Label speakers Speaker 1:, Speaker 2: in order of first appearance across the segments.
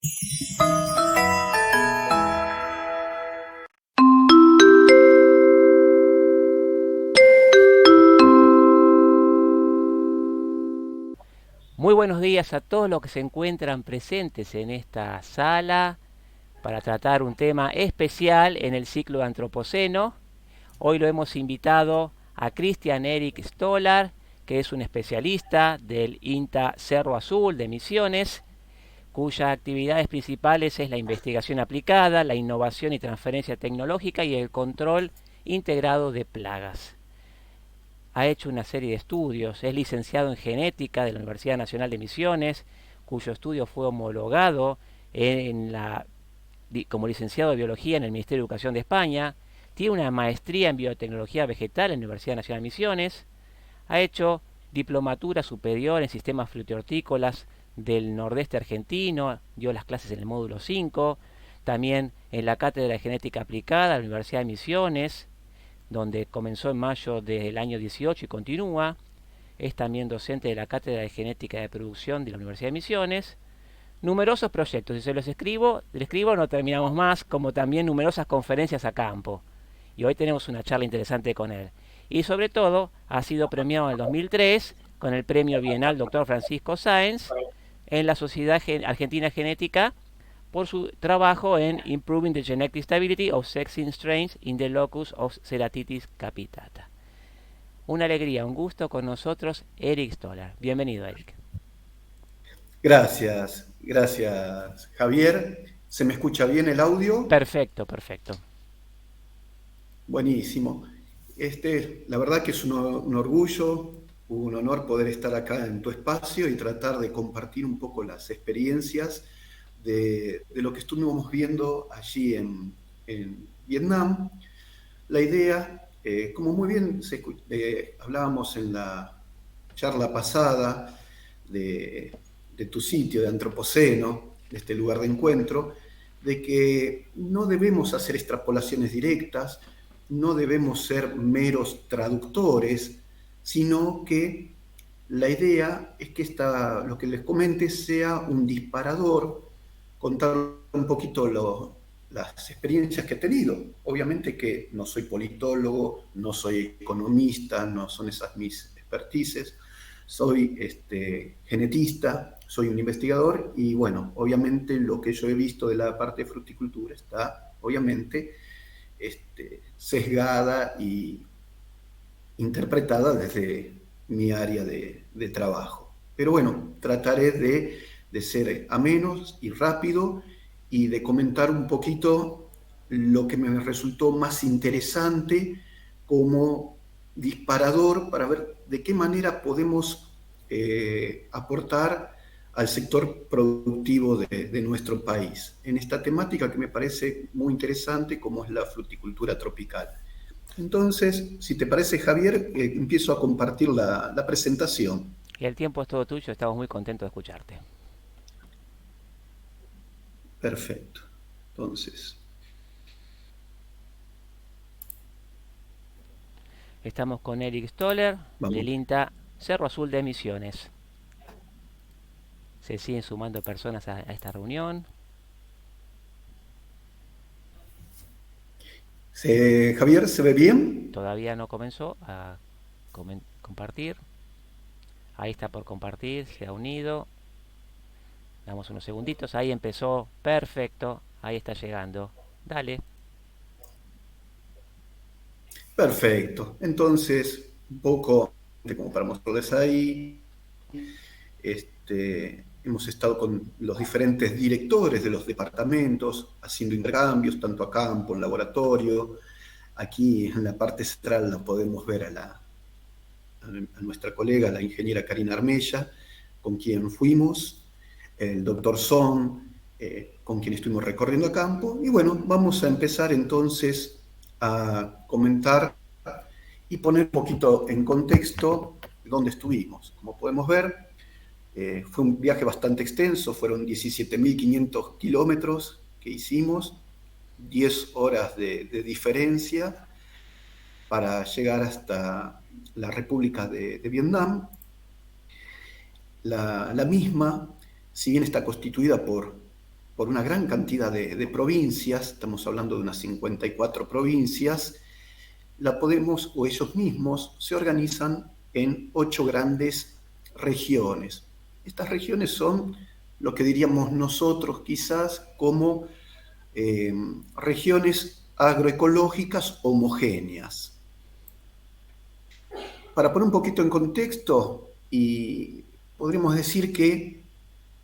Speaker 1: Muy buenos días a todos los que se encuentran presentes en esta sala para tratar un tema especial en el ciclo de Antropoceno. Hoy lo hemos invitado a Christian Erik Stolar, que es un especialista del INTA Cerro Azul de Misiones, cuyas actividades principales es la investigación aplicada, la innovación y transferencia tecnológica y el control integrado de plagas. Ha hecho una serie de estudios, es licenciado en genética de la Universidad Nacional de Misiones, cuyo estudio fue homologado como licenciado de biología en el Ministerio de Educación de España. Tiene una maestría en biotecnología vegetal en la Universidad Nacional de Misiones. Ha hecho diplomatura superior en sistemas fitohortícolas del nordeste argentino, dio las clases en el módulo 5, también en la Cátedra de Genética Aplicada de la Universidad de Misiones, donde comenzó en mayo del año 18 y continúa. Es también docente de la Cátedra de Genética de Producción de la Universidad de Misiones. Numerosos proyectos, si se los describo no terminamos más, como también numerosas conferencias a campo. Y hoy tenemos una charla interesante con él. Y sobre todo, ha sido premiado en el 2003 con el premio bienal Dr. Francisco Sáenz en la Sociedad Argentina Genética por su trabajo en Improving the Genetic Stability of Sexing Strains in the Locus of Ceratitis capitata. Una alegría, un gusto con nosotros, Erik Stolar. Bienvenido, Erik.
Speaker 2: Gracias, Javier. ¿Se me escucha bien el audio?
Speaker 1: Perfecto, perfecto.
Speaker 2: Buenísimo. La verdad que es un orgullo, un honor poder estar acá en tu espacio y tratar de compartir un poco las experiencias de lo que estuvimos viendo allí en Vietnam. La idea, como muy bien hablábamos en la charla pasada de tu sitio de Antropoceno, de este lugar de encuentro, de que no debemos hacer extrapolaciones directas, no debemos ser meros traductores, sino que la idea es que lo que les comente sea un disparador, contar un poquito las experiencias que he tenido. Obviamente que no soy politólogo, no soy economista, no son esas mis expertices. Soy genetista, soy un investigador y bueno, obviamente lo que yo he visto de la parte de fruticultura está obviamente sesgada y interpretada desde mi área de trabajo. Pero bueno, trataré de ser amenos y rápido y de comentar un poquito lo que me resultó más interesante como disparador para ver de qué manera podemos aportar al sector productivo de nuestro país en esta temática que me parece muy interesante como es la fruticultura tropical. Entonces, si te parece, Javier, empiezo a compartir la presentación.
Speaker 1: Y el tiempo es todo tuyo, estamos muy contentos de escucharte.
Speaker 2: Perfecto. Entonces,
Speaker 1: Estamos con Erik Stoller,
Speaker 2: vamos.
Speaker 1: del INTA Cerro Azul de Misiones. Se siguen sumando personas a esta reunión.
Speaker 2: Javier, ¿se ve bien?
Speaker 1: Todavía no comenzó a compartir. Ahí está por compartir, se ha unido. Damos unos segunditos, ahí empezó, perfecto, ahí está llegando. Dale.
Speaker 2: Perfecto. Entonces, un poco como para mostrarles ahí, hemos estado con los diferentes directores de los departamentos haciendo intercambios, tanto a campo, en laboratorio. Aquí en la parte central la podemos ver a nuestra colega, la ingeniera Karina Armella, con quien fuimos, el doctor Song, con quien estuvimos recorriendo a campo. Y bueno, vamos a empezar entonces a comentar y poner un poquito en contexto dónde estuvimos. Como podemos ver, fue un viaje bastante extenso, fueron 17.500 kilómetros que hicimos, 10 horas de diferencia para llegar hasta la República de Vietnam. La misma, si bien está constituida por por una gran cantidad de provincias, estamos hablando de unas 54 provincias, la podemos, o ellos mismos, se organizan en 8 grandes regiones. Estas regiones son lo que diríamos nosotros quizás como regiones agroecológicas homogéneas. Para poner un poquito en contexto, y podríamos decir que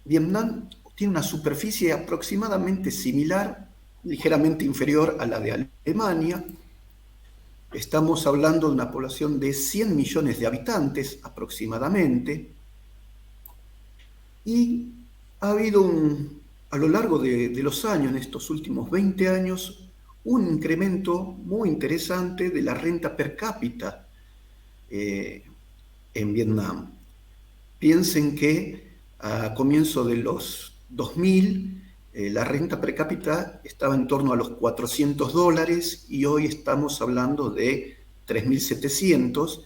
Speaker 2: Vietnam tiene una superficie aproximadamente similar, ligeramente inferior a la de Alemania. Estamos hablando de una población de 100 millones de habitantes aproximadamente, y ha habido a lo largo de los años, en estos últimos 20 años, un incremento muy interesante de la renta per cápita en Vietnam. Piensen que a comienzo de los 2000, la renta per cápita estaba en torno a los $400 y hoy estamos hablando de 3.700,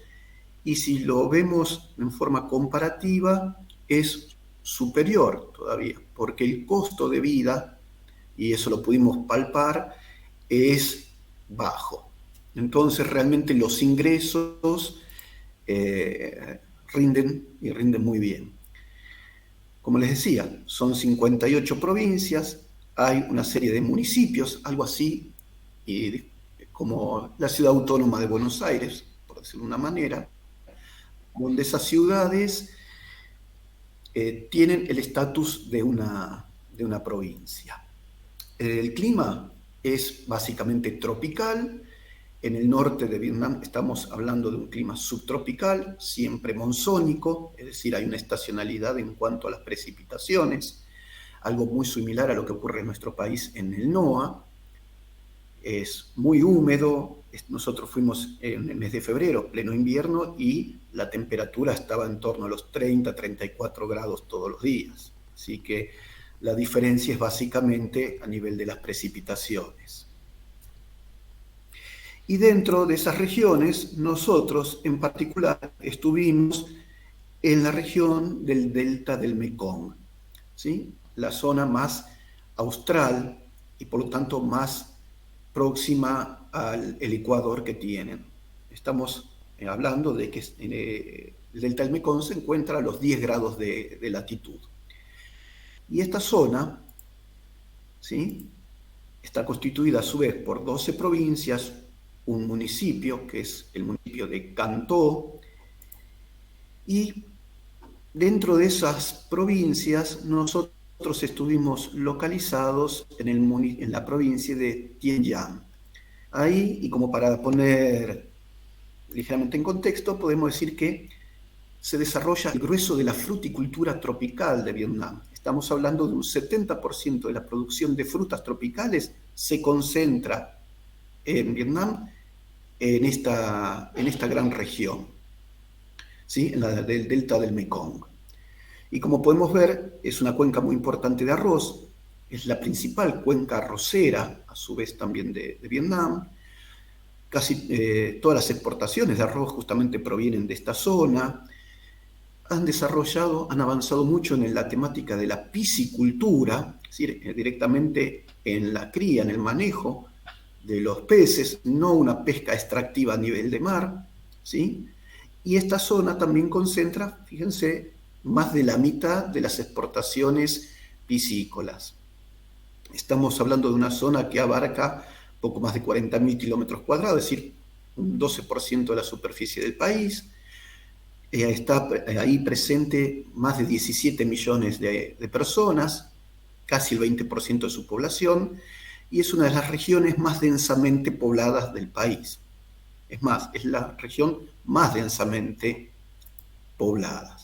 Speaker 2: y si lo vemos en forma comparativa es superior todavía, porque el costo de vida, y eso lo pudimos palpar, es bajo. Entonces realmente los ingresos rinden y rinden muy bien. Como les decía, son 58 provincias, hay una serie de municipios, algo así como la ciudad autónoma de Buenos Aires, por decirlo de una manera, donde esas ciudades tienen el estatus de una provincia. El clima es básicamente tropical. En el norte de Vietnam estamos hablando de un clima subtropical, siempre monzónico, es decir, hay una estacionalidad en cuanto a las precipitaciones, algo muy similar a lo que ocurre en nuestro país en el NOA. Es muy húmedo. Nosotros fuimos en el mes de febrero, pleno invierno, y la temperatura estaba en torno a los 30, 34 grados todos los días. Así que la diferencia es básicamente a nivel de las precipitaciones. Y dentro de esas regiones, nosotros en particular estuvimos en la región del delta del Mekong, ¿sí? La zona más austral y por lo tanto más próxima al Ecuador que tienen. Estamos hablando de que el delta del Mekong se encuentra a los 10 grados de latitud. Y esta zona, ¿sí?, está constituida a su vez por 12 provincias, un municipio, que es el municipio de Can Tho, y dentro de esas provincias nosotros estuvimos localizados en la provincia de Tiên Giang. Ahí, y como para poner ligeramente en contexto, podemos decir que se desarrolla el grueso de la fruticultura tropical de Vietnam. Estamos hablando de un 70% de la producción de frutas tropicales se concentra en Vietnam, en esta gran región, ¿sí?, en la del delta del Mekong. Y como podemos ver, es una cuenca muy importante de arroz, es la principal cuenca arrocera, a su vez también de Vietnam. Casi todas las exportaciones de arroz justamente provienen de esta zona. Han avanzado mucho en la temática de la piscicultura, es decir, directamente en la cría, en el manejo de los peces, no una pesca extractiva a nivel de mar, ¿sí? Y esta zona también concentra, fíjense, más de la mitad de las exportaciones piscícolas. Estamos hablando de una zona que abarca poco más de 40.000 kilómetros cuadrados, es decir, un 12% de la superficie del país. Está ahí presente más de 17 millones de personas, casi el 20% de su población, y es una de las regiones más densamente pobladas del país. Es más, es la región más densamente poblada.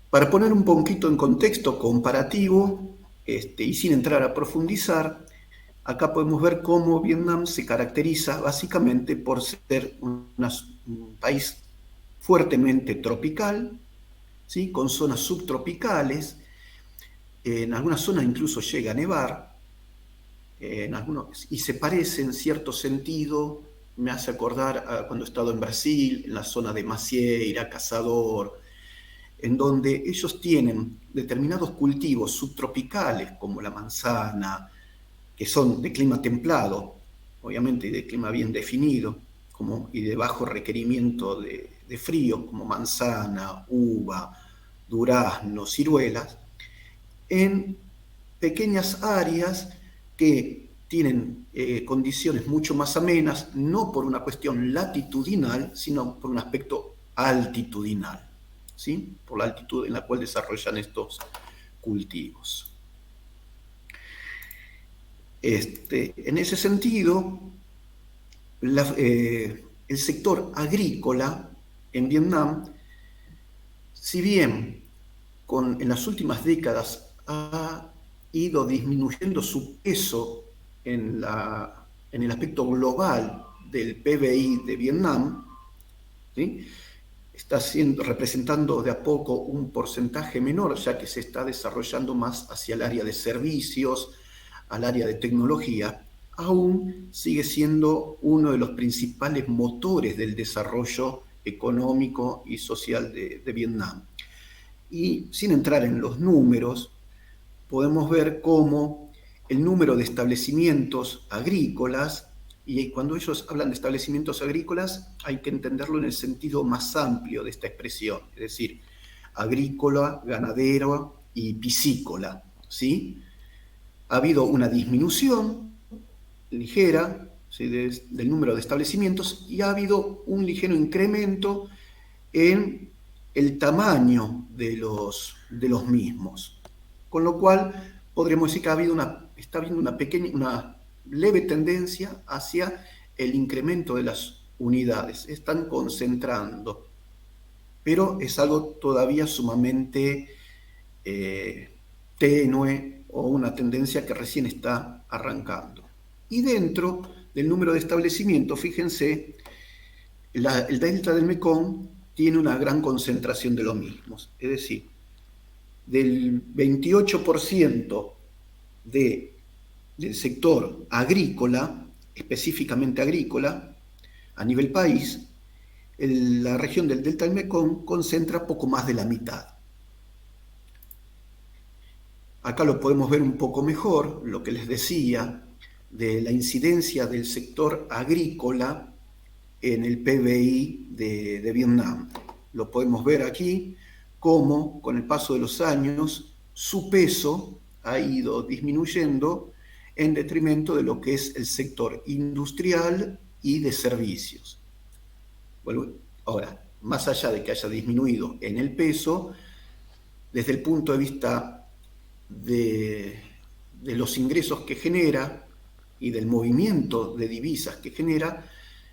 Speaker 2: Para poner un poquito en contexto comparativo, y sin entrar a profundizar, acá podemos ver cómo Vietnam se caracteriza básicamente por ser un país fuertemente tropical, ¿sí?, con zonas subtropicales. En algunas zonas incluso llega a nevar, y se parece en cierto sentido, me hace acordar a cuando he estado en Brasil, en la zona de Macieira, Caçador, en donde ellos tienen determinados cultivos subtropicales, como la manzana, que son de clima templado, obviamente, y de clima bien definido, y de bajo requerimiento de frío, como manzana, uva, durazno, ciruelas, en pequeñas áreas que tienen condiciones mucho más amenas, no por una cuestión latitudinal, sino por un aspecto altitudinal, ¿sí? Por la altitud en la cual desarrollan estos cultivos. En ese sentido, el sector agrícola en Vietnam, si bien en las últimas décadas ha ido disminuyendo su peso en el aspecto global del PBI de Vietnam, ¿sí? Está representando de a poco un porcentaje menor, ya que se está desarrollando más hacia el área de servicios, al área de tecnología. Aún sigue siendo uno de los principales motores del desarrollo económico y social de Vietnam. Y sin entrar en los números, podemos ver cómo el número de establecimientos agrícolas, y cuando ellos hablan de establecimientos agrícolas hay que entenderlo en el sentido más amplio de esta expresión, es decir, agrícola, ganadero y piscícola, ¿sí? Ha habido una disminución ligera, ¿sí?, del número de establecimientos, y ha habido un ligero incremento en el tamaño de los mismos. Con lo cual podríamos decir que está habiendo una leve tendencia hacia el incremento de las unidades. Se están concentrando, pero es algo todavía sumamente tenue, o una tendencia que recién está arrancando. Y dentro del número de establecimientos, fíjense, el delta del Mekong tiene una gran concentración de los mismos, es decir, del 28% del sector agrícola, específicamente agrícola, a nivel país, la región del delta del Mekong concentra poco más de la mitad. Acá lo podemos ver un poco mejor, lo que les decía, de la incidencia del sector agrícola en el PBI de Vietnam. Lo podemos ver aquí, cómo con el paso de los años su peso ha ido disminuyendo en detrimento de lo que es el sector industrial y de servicios. Bueno, ahora, más allá de que haya disminuido en el peso, desde el punto de vista de los ingresos que genera y del movimiento de divisas que genera,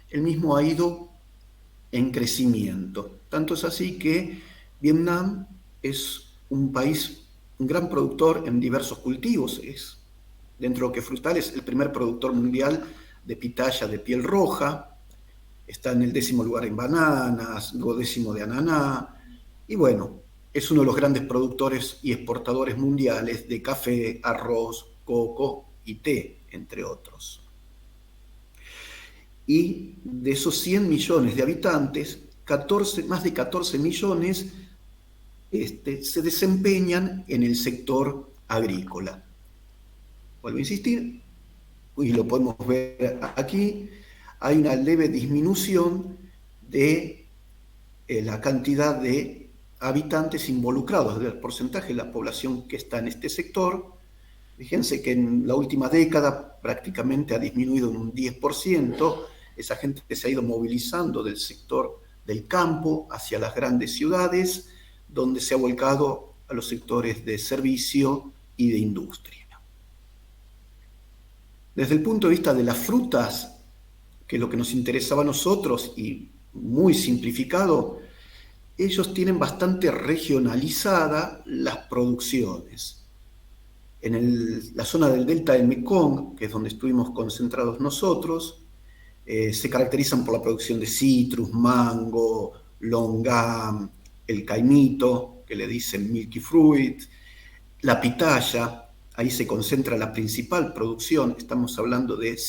Speaker 2: el mismo ha ido en crecimiento. Tanto es así que Vietnam es un país, un gran productor en diversos cultivos. Es, dentro de lo que es frutal, es el primer productor mundial de pitaya de piel roja. Está en el 10º lugar en bananas, 12º de ananá. Y bueno, es uno de los grandes productores y exportadores mundiales de café, arroz, coco y té, entre otros. Y de esos 100 millones de habitantes, más de 14 millones se desempeñan en el sector agrícola. Vuelvo a insistir, y lo podemos ver aquí, hay una leve disminución de la cantidad de habitantes involucrados, del porcentaje de la población que está en este sector. Fíjense que en la última década prácticamente ha disminuido en un 10%, esa gente que se ha ido movilizando del sector del campo hacia las grandes ciudades, donde se ha volcado a los sectores de servicio y de industria. Desde el punto de vista de las frutas, que es lo que nos interesaba a nosotros, y muy simplificado, ellos tienen bastante regionalizada las producciones. En la zona del delta del Mekong, que es donde estuvimos concentrados nosotros, se caracterizan por la producción de citrus, mango, longan, el caimito, que le dicen milky fruit, la pitaya. Ahí se concentra la principal producción. Estamos hablando de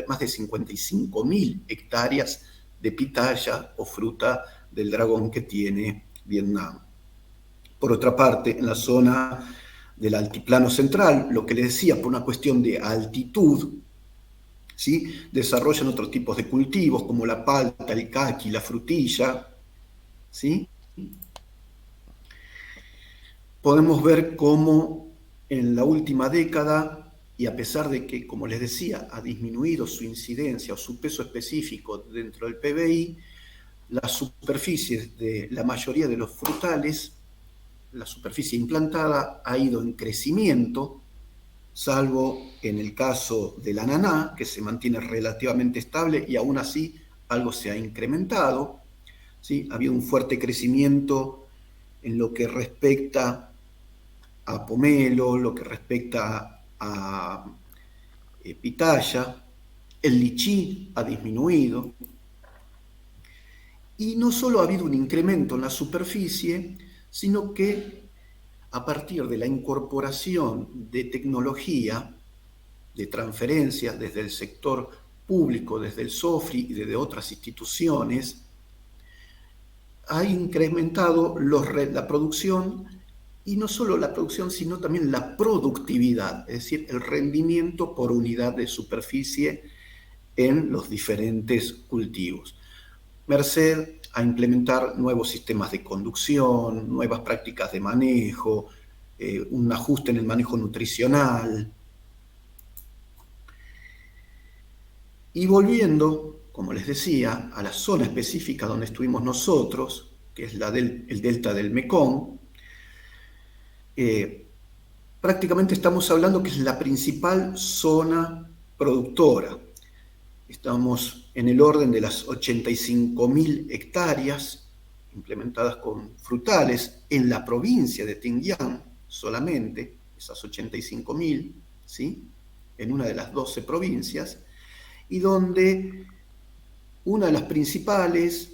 Speaker 2: más de 55.000 hectáreas de pitaya o fruta del dragón que tiene Vietnam. Por otra parte, en la zona del altiplano central, lo que les decía, por una cuestión de altitud, ¿sí? Desarrollan otros tipos de cultivos como la palta, el caqui, la frutilla, ¿sí? Podemos ver cómo en la última década, y a pesar de que, como les decía, ha disminuido su incidencia o su peso específico dentro del PBI, las superficies de la mayoría de los frutales, la superficie implantada ha ido en crecimiento, salvo en el caso del ananá, que se mantiene relativamente estable y aún así algo se ha incrementado, ¿sí? Ha habido un fuerte crecimiento en lo que respecta a pomelo, lo que respecta a pitaya, el lichí ha disminuido, y no solo ha habido un incremento en la superficie, sino que a partir de la incorporación de tecnología, de transferencias desde el sector público, desde el SOFRI y desde otras instituciones, ha incrementado la producción, y no solo la producción, sino también la productividad, es decir, el rendimiento por unidad de superficie en los diferentes cultivos. Merced a implementar nuevos sistemas de conducción, nuevas prácticas de manejo, un ajuste en el manejo nutricional. Y volviendo, como les decía, a la zona específica donde estuvimos nosotros, que es el delta del Mekong, prácticamente estamos hablando que es la principal zona productora. Estamos en el orden de las 85.000 hectáreas implementadas con frutales en la provincia de Tingyang solamente, esas 85.000, ¿sí? En una de las 12 provincias, y donde una de las principales,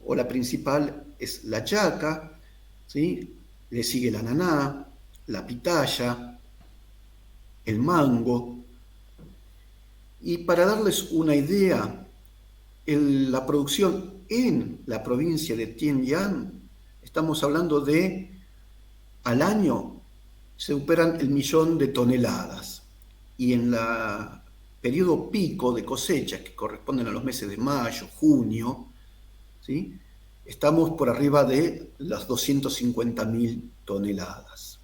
Speaker 2: o la principal, es la yaca, ¿sí? Le sigue el ananá, la pitaya, el mango. Y para darles una idea, la producción en la provincia de Tingyang, estamos hablando de, al año, se superan el 1.000.000 de toneladas. Y en el periodo pico de cosecha, que corresponden a los meses de mayo, junio, ¿sí? Estamos por arriba de las 250.000 toneladas.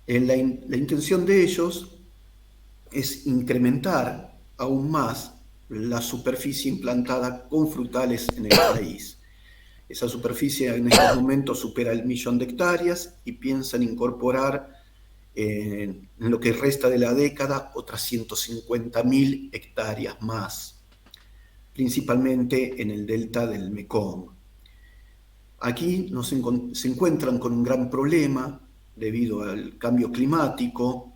Speaker 2: La intención de ellos es incrementar aún más la superficie implantada con frutales en el país. Esa superficie en estos momentos supera el 1.000.000 de hectáreas y piensan incorporar en lo que resta de la década otras 150.000 hectáreas más, principalmente en el delta del Mekong. Aquí se encuentran con un gran problema debido al cambio climático.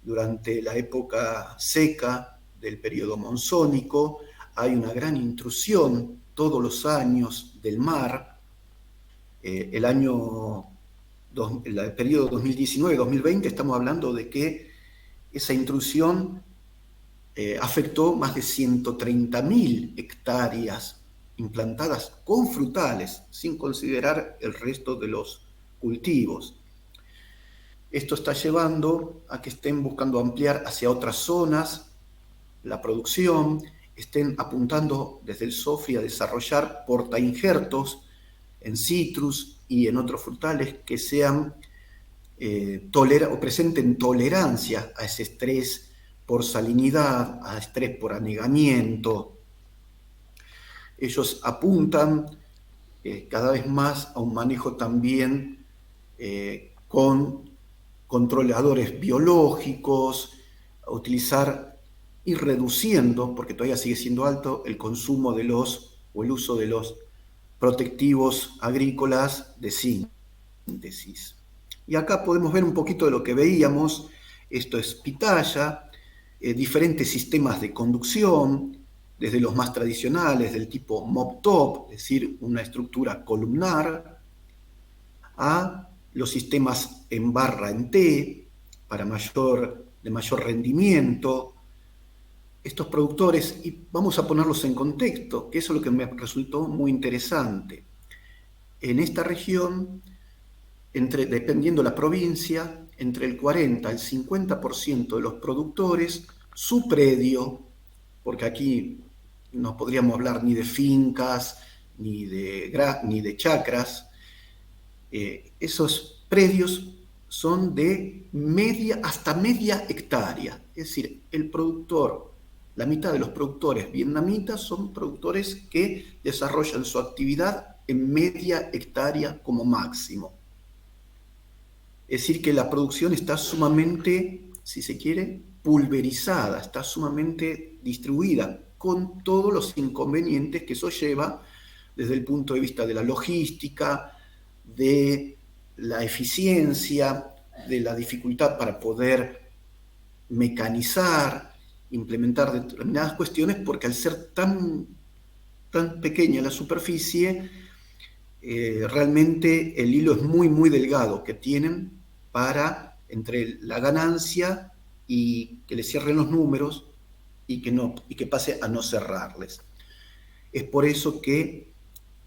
Speaker 2: Durante la época seca del periodo monzónico hay una gran intrusión todos los años del mar. El periodo 2019-2020 estamos hablando de que esa intrusión afectó más de 130.000 hectáreas implantadas con frutales, sin considerar el resto de los cultivos. Esto está llevando a que estén buscando ampliar hacia otras zonas la producción, estén apuntando desde el SOFRI a desarrollar portainjertos en citrus y en otros frutales que sean o presenten tolerancia a ese estrés por salinidad, a estrés por anegamiento. Ellos apuntan cada vez más a un manejo también con controladores biológicos, a utilizar y reduciendo, porque todavía sigue siendo alto, el consumo el uso de los protectivos agrícolas de síntesis. Y acá podemos ver un poquito de lo que veíamos. Esto es pitaya, diferentes sistemas de conducción, desde los más tradicionales del tipo mop-top, es decir, una estructura columnar, a los sistemas en barra en T, de mayor rendimiento. Estos productores, y vamos a ponerlos en contexto, que eso es lo que me resultó muy interesante. En esta región dependiendo la provincia, entre el 40 al 50% de los productores, su predio, porque aquí no podríamos hablar ni de fincas, ni de chacras, esos predios son de hasta media hectárea. Es decir, la mitad de los productores vietnamitas son productores que desarrollan su actividad en media hectárea como máximo. Es decir, que la producción está sumamente, si se quiere, pulverizada, está sumamente distribuida, con todos los inconvenientes que eso lleva desde el punto de vista de la logística, de la eficiencia, de la dificultad para poder mecanizar, implementar determinadas cuestiones, porque al ser tan pequeña la superficie, realmente el hilo es muy, muy delgado que tienen entre la ganancia y que le cierren los números y que pase a no cerrarles. Es por eso que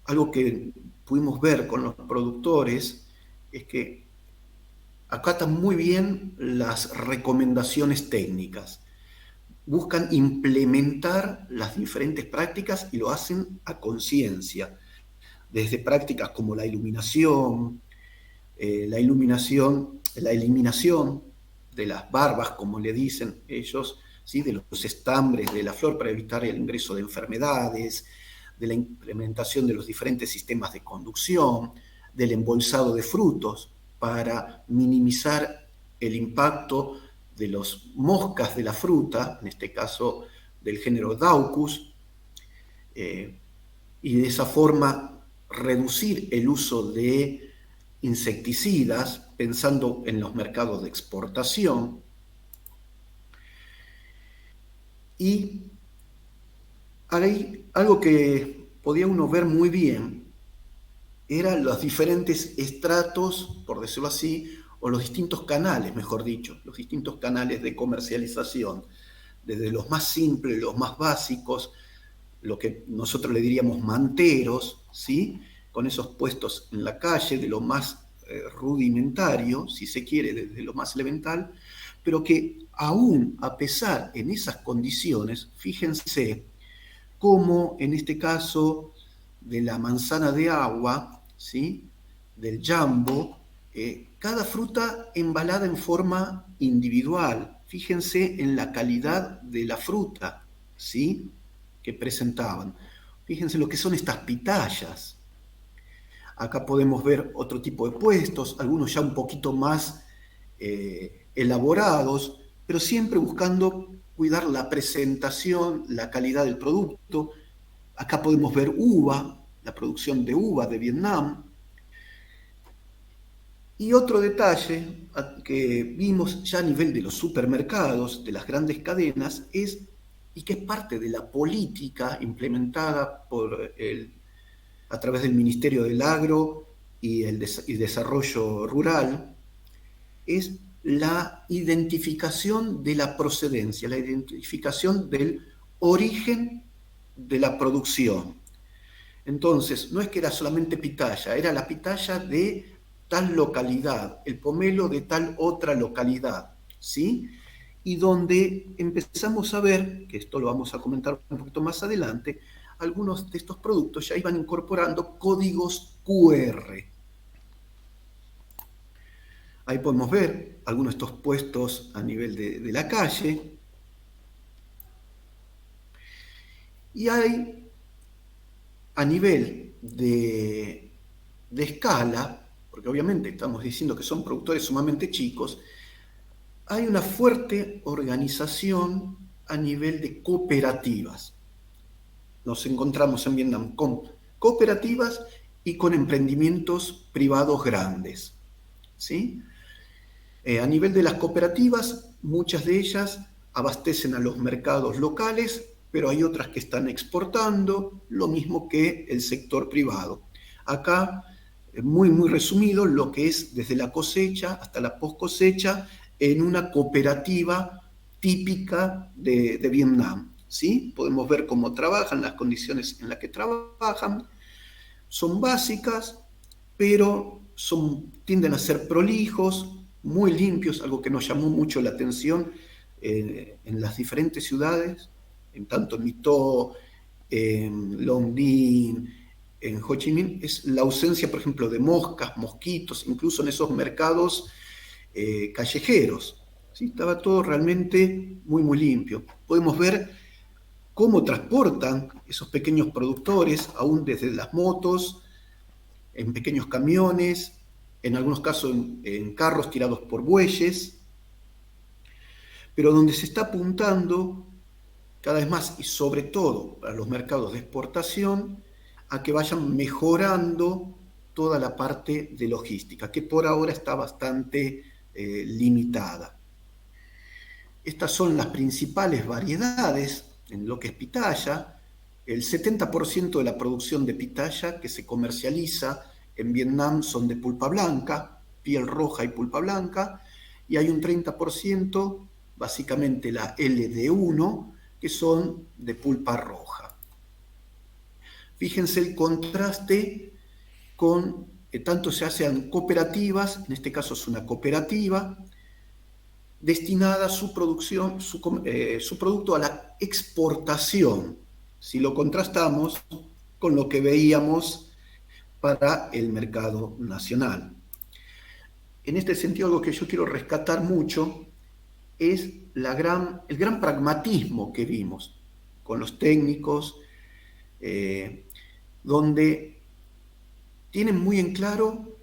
Speaker 2: algo que pudimos ver con los productores es que acatan muy bien las recomendaciones técnicas, buscan implementar las diferentes prácticas y lo hacen a conciencia, desde prácticas como la eliminación de las barbas, como le dicen ellos, ¿sí? De los estambres de la flor para evitar el ingreso de enfermedades, de la implementación de los diferentes sistemas de conducción, del embolsado de frutos para minimizar el impacto de las moscas de la fruta, en este caso del género Daucus, y de esa forma reducir el uso de insecticidas, pensando en los mercados de exportación. Y hay algo que podía uno ver muy bien, eran los diferentes estratos, por decirlo así, o los distintos canales, mejor dicho, los distintos canales de comercialización, desde los más simples, los más básicos, lo que nosotros le diríamos manteros, ¿sí? Con esos puestos en la calle, de lo más rudimentario, si se quiere, desde lo más elemental, pero que aún a pesar en esas condiciones, fíjense cómo en este caso de la manzana de agua, ¿sí? Del jambo, cada fruta embalada en forma individual. Fíjense en la calidad de la fruta, ¿sí? Que presentaban. Fíjense lo que son estas pitayas. Acá podemos ver otro tipo de puestos, algunos ya un poquito más elaborados, pero siempre buscando cuidar la presentación, la calidad del producto. Acá podemos ver uva, la producción de uva de Vietnam. Y otro detalle que vimos ya a nivel de los supermercados, de las grandes cadenas, y que es parte de la política implementada a través del Ministerio del Agro y Desarrollo Rural, es la identificación de la procedencia, la identificación del origen de la producción. Entonces, no es que era solamente pitaya, era la pitaya de tal localidad, el pomelo de tal otra localidad, ¿sí? Y donde empezamos a ver, que esto lo vamos a comentar un poquito más adelante, algunos de estos productos ya iban incorporando códigos QR. Ahí podemos ver algunos de estos puestos a nivel de la calle. Y hay, a nivel de escala, porque obviamente estamos diciendo que son productores sumamente chicos, hay una fuerte organización a nivel de cooperativas. Nos encontramos en Vietnam con cooperativas y con emprendimientos privados grandes, ¿sí? A nivel de las cooperativas, muchas de ellas abastecen a los mercados locales, pero hay otras que están exportando, lo mismo que el sector privado. Acá, muy, muy resumido, lo que es desde la cosecha hasta la post cosecha en una cooperativa típica de Vietnam, ¿sí? Podemos ver cómo trabajan, las condiciones en las que trabajan, son básicas, pero tienden a ser prolijos, muy limpios, algo que nos llamó mucho la atención en las diferentes ciudades, tanto en Mitó, en Long Dinh, en Ho Chi Minh, es la ausencia, por ejemplo, de moscas, mosquitos, incluso en esos mercados callejeros. ¿Sí? Estaba todo realmente muy, muy limpio. Podemos ver cómo transportan esos pequeños productores, aún desde las motos, en pequeños camiones, en algunos casos en carros tirados por bueyes, pero donde se está apuntando cada vez más, y sobre todo para los mercados de exportación, a que vayan mejorando toda la parte de logística, que por ahora está bastante limitada. Estas son las principales variedades en lo que es pitaya. El 70% de la producción de pitaya que se comercializa en Vietnam son de pulpa blanca, piel roja y pulpa blanca, y hay un 30%, básicamente la LD1, que son de pulpa roja. Fíjense el contraste con, tanto se hacen cooperativas, en este caso es una cooperativa, destinada a su producción, su producto a la exportación, si lo contrastamos con lo que veíamos para el mercado nacional. En este sentido, algo que yo quiero rescatar mucho es el gran pragmatismo que vimos con los técnicos, donde tienen muy en claro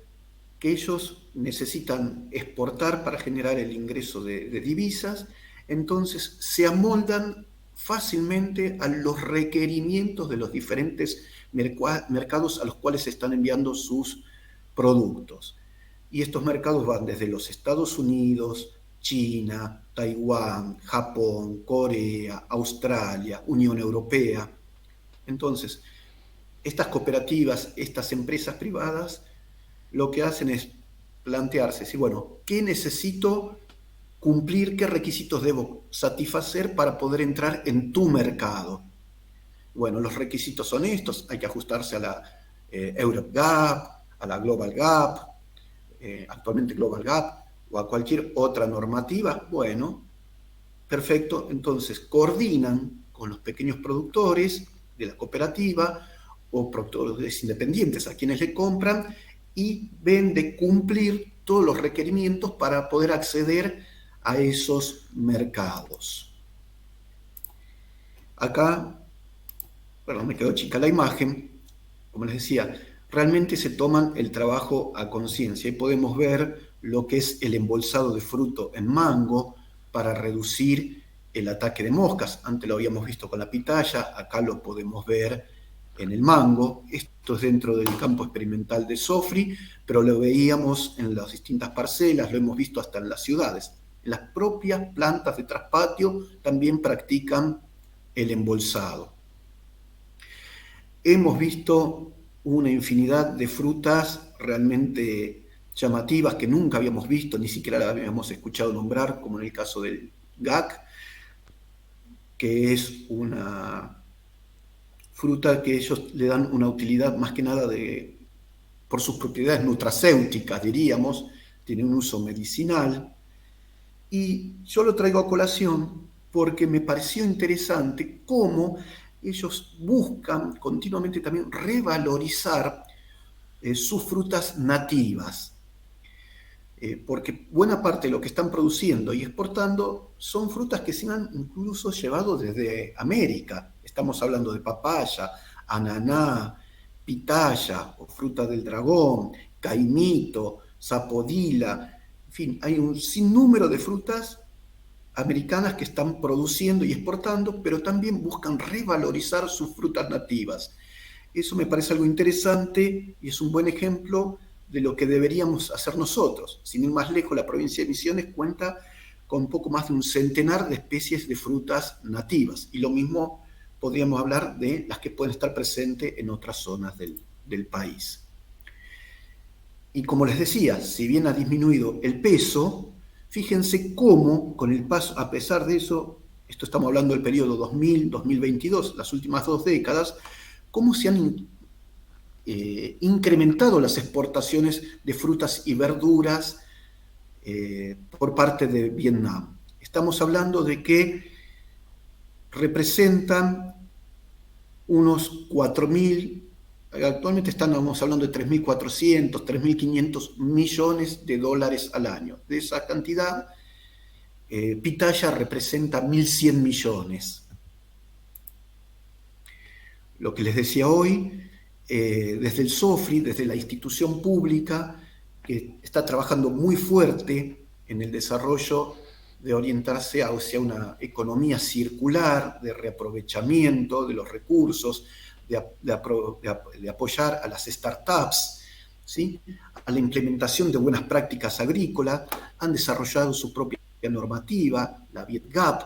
Speaker 2: que ellos necesitan exportar para generar el ingreso de divisas, entonces se amoldan fácilmente a los requerimientos de los diferentes mercados a los cuales se están enviando sus productos. Y estos mercados van desde los Estados Unidos, China, Taiwán, Japón, Corea, Australia, Unión Europea. Entonces, estas cooperativas, estas empresas privadas, lo que hacen es plantearse, sí, bueno, ¿qué necesito cumplir? ¿Qué requisitos debo satisfacer para poder entrar en tu mercado? Bueno, los requisitos son estos, hay que ajustarse a la Europe Gap, a la Global Gap, actualmente Global Gap, o a cualquier otra normativa. Bueno, perfecto, entonces coordinan con los pequeños productores de la cooperativa o productores independientes a quienes le compran y ven de cumplir todos los requerimientos para poder acceder a esos mercados. Acá, perdón, me quedó chica la imagen, como les decía, realmente se toman el trabajo a conciencia y podemos ver lo que es el embolsado de fruto en mango para reducir el ataque de moscas. Antes lo habíamos visto con la pitaya, acá lo podemos ver en el mango. Esto es dentro del campo experimental de Sofri, pero lo veíamos en las distintas parcelas, lo hemos visto hasta en las ciudades. Las propias plantas de traspatio también practican el embolsado. Hemos visto una infinidad de frutas realmente llamativas que nunca habíamos visto, ni siquiera las habíamos escuchado nombrar, como en el caso del GAC, que es una fruta que ellos le dan una utilidad más que nada por sus propiedades nutracéuticas, diríamos, tiene un uso medicinal. Y yo lo traigo a colación porque me pareció interesante cómo ellos buscan continuamente también revalorizar sus frutas nativas. Porque buena parte de lo que están produciendo y exportando son frutas que se han incluso llevado desde América. Estamos hablando de papaya, ananá, pitaya o fruta del dragón, caimito, sapodila, en fin, hay un sinnúmero de frutas americanas que están produciendo y exportando, pero también buscan revalorizar sus frutas nativas. Eso me parece algo interesante y es un buen ejemplo de lo que deberíamos hacer nosotros. Sin ir más lejos, la provincia de Misiones cuenta con poco más de un centenar de especies de frutas nativas. Y lo mismo podríamos hablar de las que pueden estar presentes en otras zonas del país. Y como les decía, si bien ha disminuido el peso, fíjense cómo con el paso, a pesar de eso, esto estamos hablando del periodo 2000-2022, las últimas 2 décadas, cómo se han incrementado las exportaciones de frutas y verduras por parte de Vietnam. Estamos hablando de que representan unos 4.000, actualmente estamos hablando de 3.400, 3.500 millones de dólares al año. De esa cantidad, pitaya representa 1.100 millones. Lo que les decía hoy, desde el SOFRI, desde la institución pública, que está trabajando muy fuerte en el desarrollo de orientarse hacia una economía circular, de reaprovechamiento de los recursos, de apoyar a las startups, ¿sí? A la implementación de buenas prácticas agrícolas, han desarrollado su propia normativa, la VietGAP,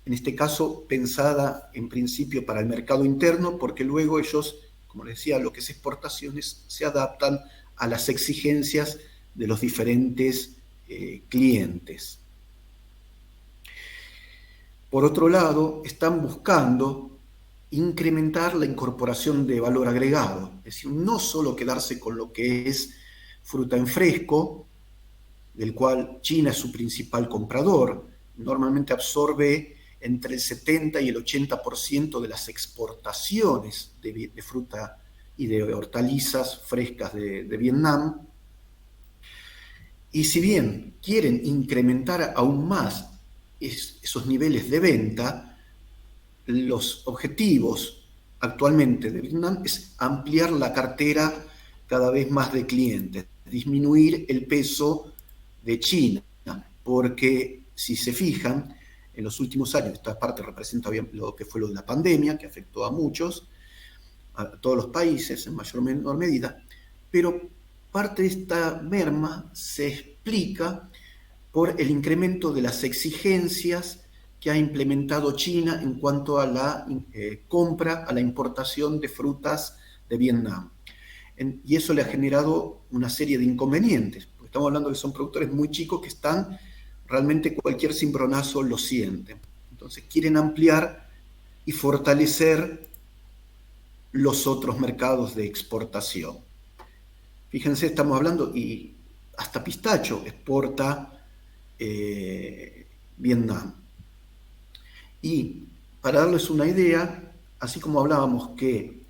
Speaker 2: en este caso pensada en principio para el mercado interno, porque luego ellos, como les decía, lo que es exportaciones, se adaptan a las exigencias de los diferentes clientes. Por otro lado, están buscando incrementar la incorporación de valor agregado, es decir, no solo quedarse con lo que es fruta en fresco, del cual China es su principal comprador, normalmente absorbe entre el 70 y el 80% de las exportaciones de fruta y de hortalizas frescas de Vietnam. Y si bien quieren incrementar aún más esos niveles de venta, los objetivos actualmente de Vietnam es ampliar la cartera cada vez más de clientes, disminuir el peso de China, porque si se fijan, en los últimos años, esta parte representa bien lo que fue lo de la pandemia, que afectó a muchos, a todos los países en mayor o menor medida, pero parte de esta merma se explica por el incremento de las exigencias que ha implementado China en cuanto a la compra, a la importación de frutas de Vietnam. Y eso le ha generado una serie de inconvenientes, porque estamos hablando de que son productores muy chicos que están, realmente cualquier cimbronazo lo sienten. Entonces quieren ampliar y fortalecer los otros mercados de exportación. Fíjense, estamos hablando, y hasta pistacho exporta Vietnam. Y para darles una idea, así como hablábamos que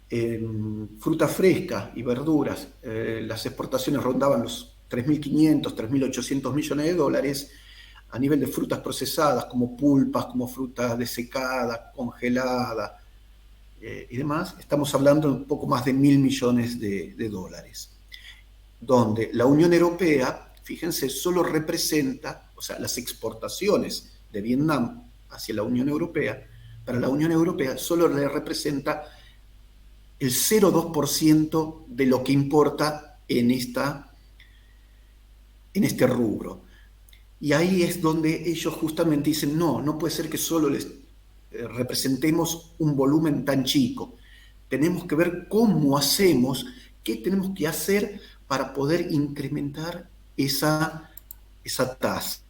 Speaker 2: en fruta fresca y verduras las exportaciones rondaban los 3.500, 3.800 millones de dólares, a nivel de frutas procesadas como pulpas, como frutas desecadas, congeladas y demás, estamos hablando de un poco más de 1.000 millones de dólares. Donde la Unión Europea, fíjense, solo representa, o sea, las exportaciones de Vietnam hacia la Unión Europea, para la Unión Europea solo le representa el 0,2% de lo que importa en este rubro. Y ahí es donde ellos justamente dicen, no puede ser que solo les representemos un volumen tan chico. Tenemos que ver cómo hacemos, qué tenemos que hacer para poder incrementar esa tasa.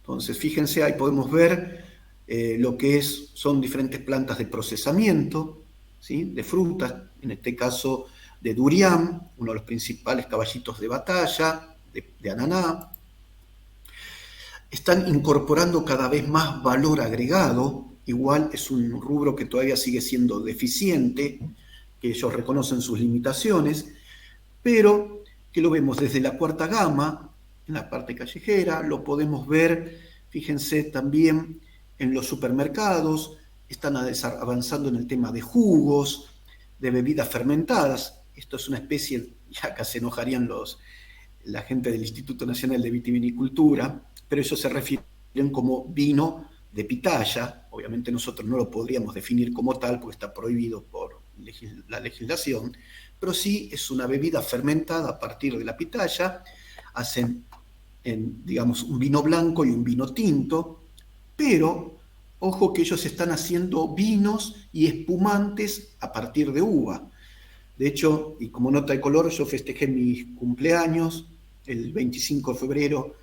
Speaker 2: Entonces, fíjense, ahí podemos ver lo que son diferentes plantas de procesamiento, ¿sí? De frutas, en este caso de durian, uno de los principales caballitos de batalla, de ananá. Están incorporando cada vez más valor agregado, igual es un rubro que todavía sigue siendo deficiente, que ellos reconocen sus limitaciones, pero que lo vemos desde la cuarta gama, en la parte callejera, lo podemos ver, fíjense también en los supermercados, están avanzando en el tema de jugos, de bebidas fermentadas. Esto es una especie, ya acá se enojarían la gente del Instituto Nacional de Vitivinicultura, pero ellos se refieren como vino de pitaya. Obviamente nosotros no lo podríamos definir como tal porque está prohibido por la legislación, pero sí es una bebida fermentada a partir de la pitaya. Hacen, digamos, un vino blanco y un vino tinto, pero ojo que ellos están haciendo vinos y espumantes a partir de uva. De hecho, y como nota de color, yo festejé mis cumpleaños el 25 de febrero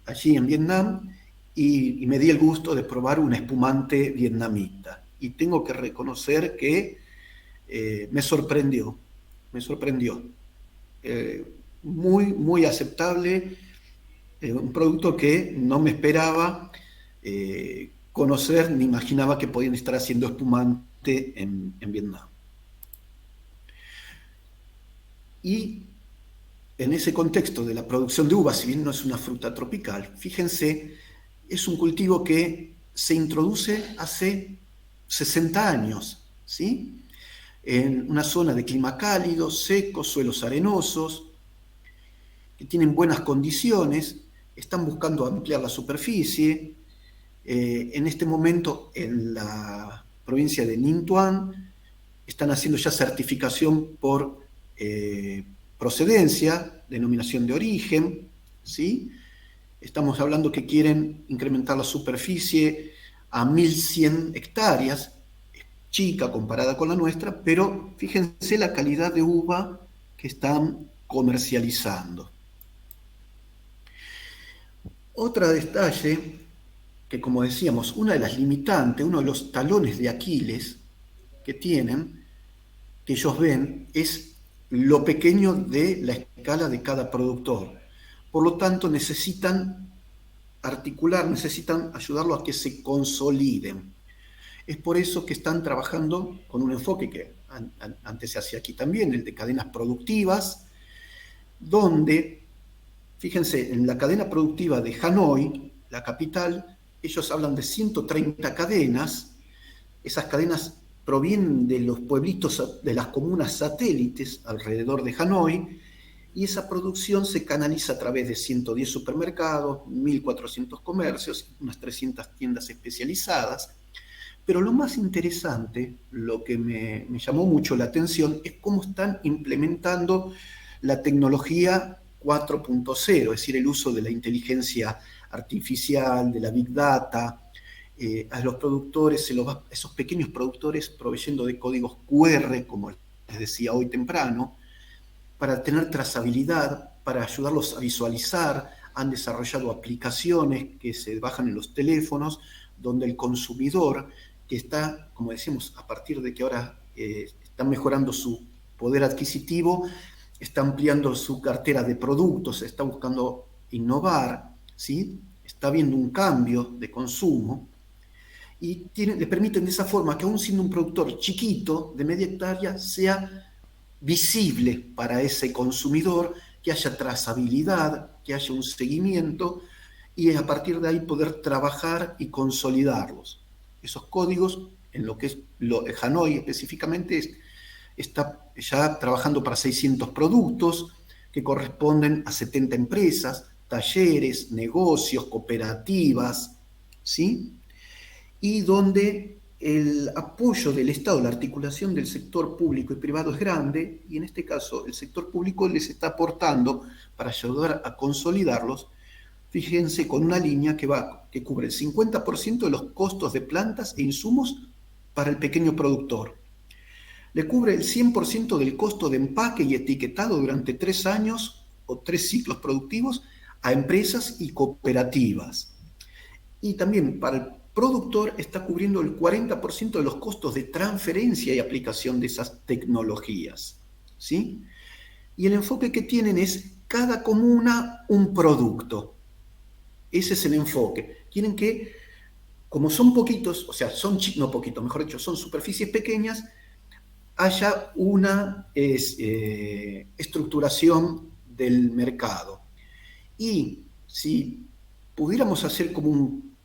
Speaker 2: allí en Vietnam y me di el gusto de probar un espumante vietnamita. Y tengo que reconocer que me sorprendió, me sorprendió. Muy, muy aceptable, un producto que no me esperaba conocer ni imaginaba que podían estar haciendo espumante en Vietnam. Y en ese contexto de la producción de uva, si bien no es una fruta tropical, fíjense, es un cultivo que se introduce hace 60 años, ¿sí? En una zona de clima cálido, seco, suelos arenosos, que tienen buenas condiciones, están buscando ampliar la superficie. En este momento, en la provincia de Ninh Thuan, están haciendo ya certificación por procedencia, denominación de origen, ¿sí? Estamos hablando que quieren incrementar la superficie a 1.100 hectáreas, es chica comparada con la nuestra, pero fíjense la calidad de uva que están comercializando. Otro detalle, que como decíamos, una de las limitantes, uno de los talones de Aquiles que tienen, que ellos ven, es lo pequeño de la escala de cada productor. Por lo tanto, necesitan articular, necesitan ayudarlo a que se consoliden. Es por eso que están trabajando con un enfoque que antes se hacía aquí también, el de cadenas productivas, donde, fíjense, en la cadena productiva de Hanoi, la capital, ellos hablan de 130 cadenas. Esas cadenas provienen de los pueblitos, de las comunas satélites alrededor de Hanoi, y esa producción se canaliza a través de 110 supermercados, 1.400 comercios, unas 300 tiendas especializadas. Pero lo más interesante, lo que me llamó mucho la atención, es cómo están implementando la tecnología 4.0, es decir, el uso de la inteligencia artificial, de la Big Data, a los productores, esos pequeños productores proveyendo de códigos QR, como les decía hoy temprano, para tener trazabilidad, para ayudarlos a visualizar. Han desarrollado aplicaciones que se bajan en los teléfonos, donde el consumidor, que está, como decimos, a partir de que ahora está mejorando su poder adquisitivo, está ampliando su cartera de productos, está buscando innovar, ¿sí? Está viendo un cambio de consumo, y le permiten de esa forma que, aún siendo un productor chiquito de media hectárea, sea visible para ese consumidor, que haya trazabilidad, que haya un seguimiento, y a partir de ahí poder trabajar y consolidarlos. Esos códigos, en lo que es Hanoi específicamente, está ya trabajando para 600 productos que corresponden a 70 empresas, talleres, negocios, cooperativas, ¿sí? Y donde el apoyo del Estado, la articulación del sector público y privado es grande, y en este caso el sector público les está aportando para ayudar a consolidarlos. Fíjense, con una línea que cubre el 50% de los costos de plantas e insumos para el pequeño productor. Le cubre el 100% del costo de empaque y etiquetado durante 3 años o 3 ciclos productivos a empresas y cooperativas. Y también para el productor está cubriendo el 40% de los costos de transferencia y aplicación de esas tecnologías, ¿sí? Y el enfoque que tienen es cada comuna un producto. Ese es el enfoque. Quieren que, como son poquitos, o sea, no poquitos, mejor dicho, son superficies pequeñas, haya una estructuración del mercado. Y si pudiéramos hacer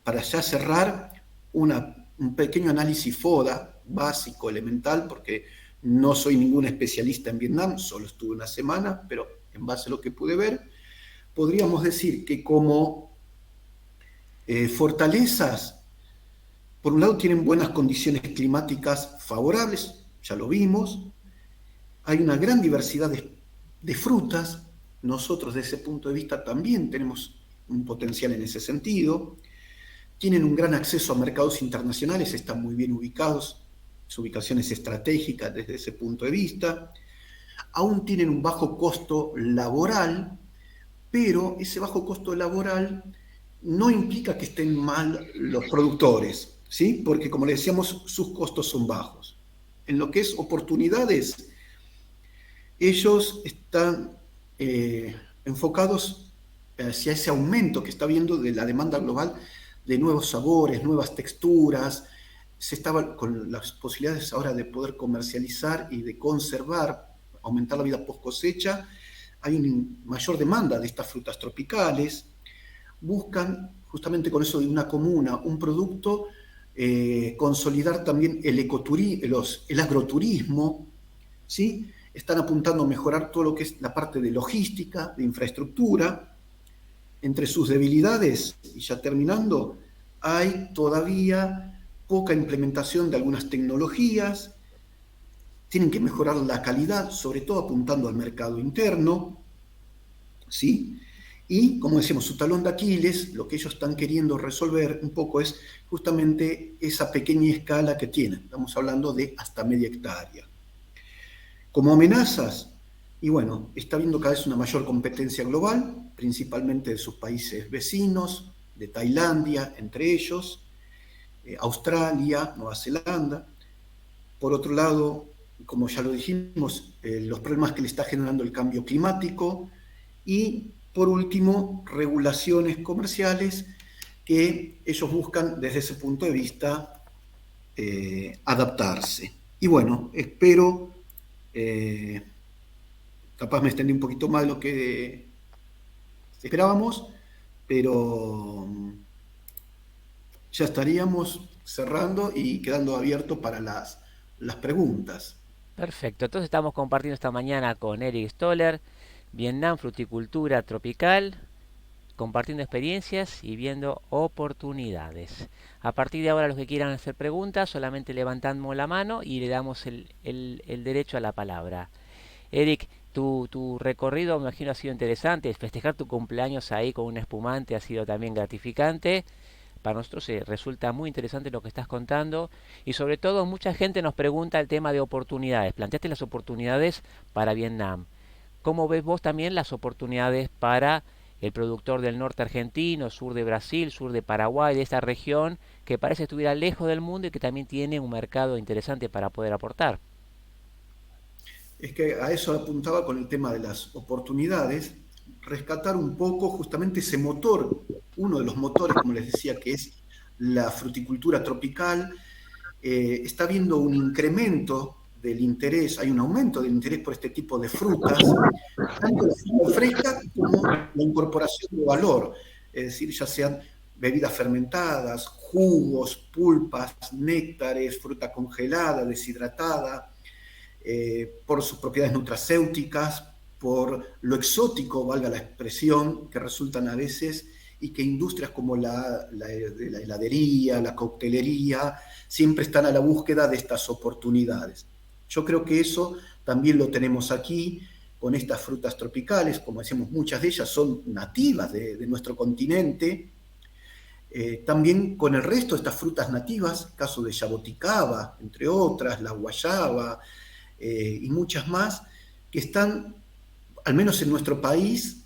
Speaker 2: para ya cerrar, un pequeño análisis FODA, básico, elemental, porque no soy ningún especialista en Vietnam, solo estuve una semana, pero en base a lo que pude ver, podríamos decir que como fortalezas, por un lado tienen buenas condiciones climáticas favorables, ya lo vimos, hay una gran diversidad de frutas, nosotros desde ese punto de vista también tenemos un potencial en ese sentido, tienen un gran acceso a mercados internacionales, están muy bien ubicados, su ubicación es estratégica desde ese punto de vista, aún tienen un bajo costo laboral, pero ese bajo costo laboral no implica que estén mal los productores, ¿sí? Porque, como le decíamos, sus costos son bajos. en lo que es oportunidades, ellos están enfocados hacia ese aumento que está habiendo de la demanda global de nuevos sabores, nuevas texturas. Se estaba con las posibilidades ahora de poder comercializar y de conservar, aumentar la vida post cosecha. Hay una mayor demanda de estas frutas tropicales. Buscan justamente con eso de una comuna, un producto, consolidar también el agroturismo, ¿sí? Están apuntando a mejorar todo lo que es la parte de logística, de infraestructura. Entre sus debilidades, y ya terminando, hay todavía poca implementación de algunas tecnologías, tienen que mejorar la calidad, sobre todo apuntando al mercado interno, ¿sí? Y, como decíamos, su talón de Aquiles, lo que ellos están queriendo resolver un poco es justamente esa pequeña escala que tienen. Estamos hablando de hasta media hectárea. Como amenazas, y bueno, está habiendo cada vez una mayor competencia global, principalmente de sus países vecinos, de Tailandia, entre ellos, Australia, Nueva Zelanda. Por otro lado, como ya lo dijimos, los problemas que le está generando el cambio climático. Y, por último, regulaciones comerciales que ellos buscan desde ese punto de vista adaptarse. Y bueno, espero, capaz me extendí un poquito más de lo que esperábamos, pero ya estaríamos cerrando y quedando abierto para las preguntas.
Speaker 1: Perfecto, entonces estamos compartiendo esta mañana con Eric Stoller, Vietnam, fruticultura tropical, compartiendo experiencias y viendo oportunidades. A partir de ahora, los que quieran hacer preguntas, solamente levantamos la mano y le damos el derecho a la palabra. Eric, tu recorrido me imagino ha sido interesante. Festejar tu cumpleaños ahí con un espumante ha sido también gratificante. Para nosotros resulta muy interesante lo que estás contando y sobre todo mucha gente nos pregunta el tema de oportunidades. Planteaste las oportunidades para Vietnam. ¿Cómo ves vos también las oportunidades para el productor del norte argentino, sur de Brasil, sur de Paraguay, de esta región que parece estuviera lejos del mundo y que también tiene un mercado interesante para poder aportar?
Speaker 2: Es que a eso apuntaba con el tema de las oportunidades, rescatar un poco justamente ese motor, uno de los motores, como les decía, que es la fruticultura tropical. Está habiendo un incremento del interés, hay un aumento del interés por este tipo de frutas, tanto la fruta fresca como la incorporación de valor, es decir, ya sean bebidas fermentadas, jugos, pulpas, néctares, fruta congelada, deshidratada, por sus propiedades nutracéuticas, por lo exótico, valga la expresión, que resultan a veces y que industrias como la heladería, la coctelería, siempre están a la búsqueda de estas oportunidades. Yo creo que eso también lo tenemos aquí con estas frutas tropicales, como decíamos, muchas de ellas son nativas de nuestro continente, también con el resto de estas frutas nativas, caso de yaboticaba, entre otras, la guayaba, y muchas más, que están, al menos en nuestro país,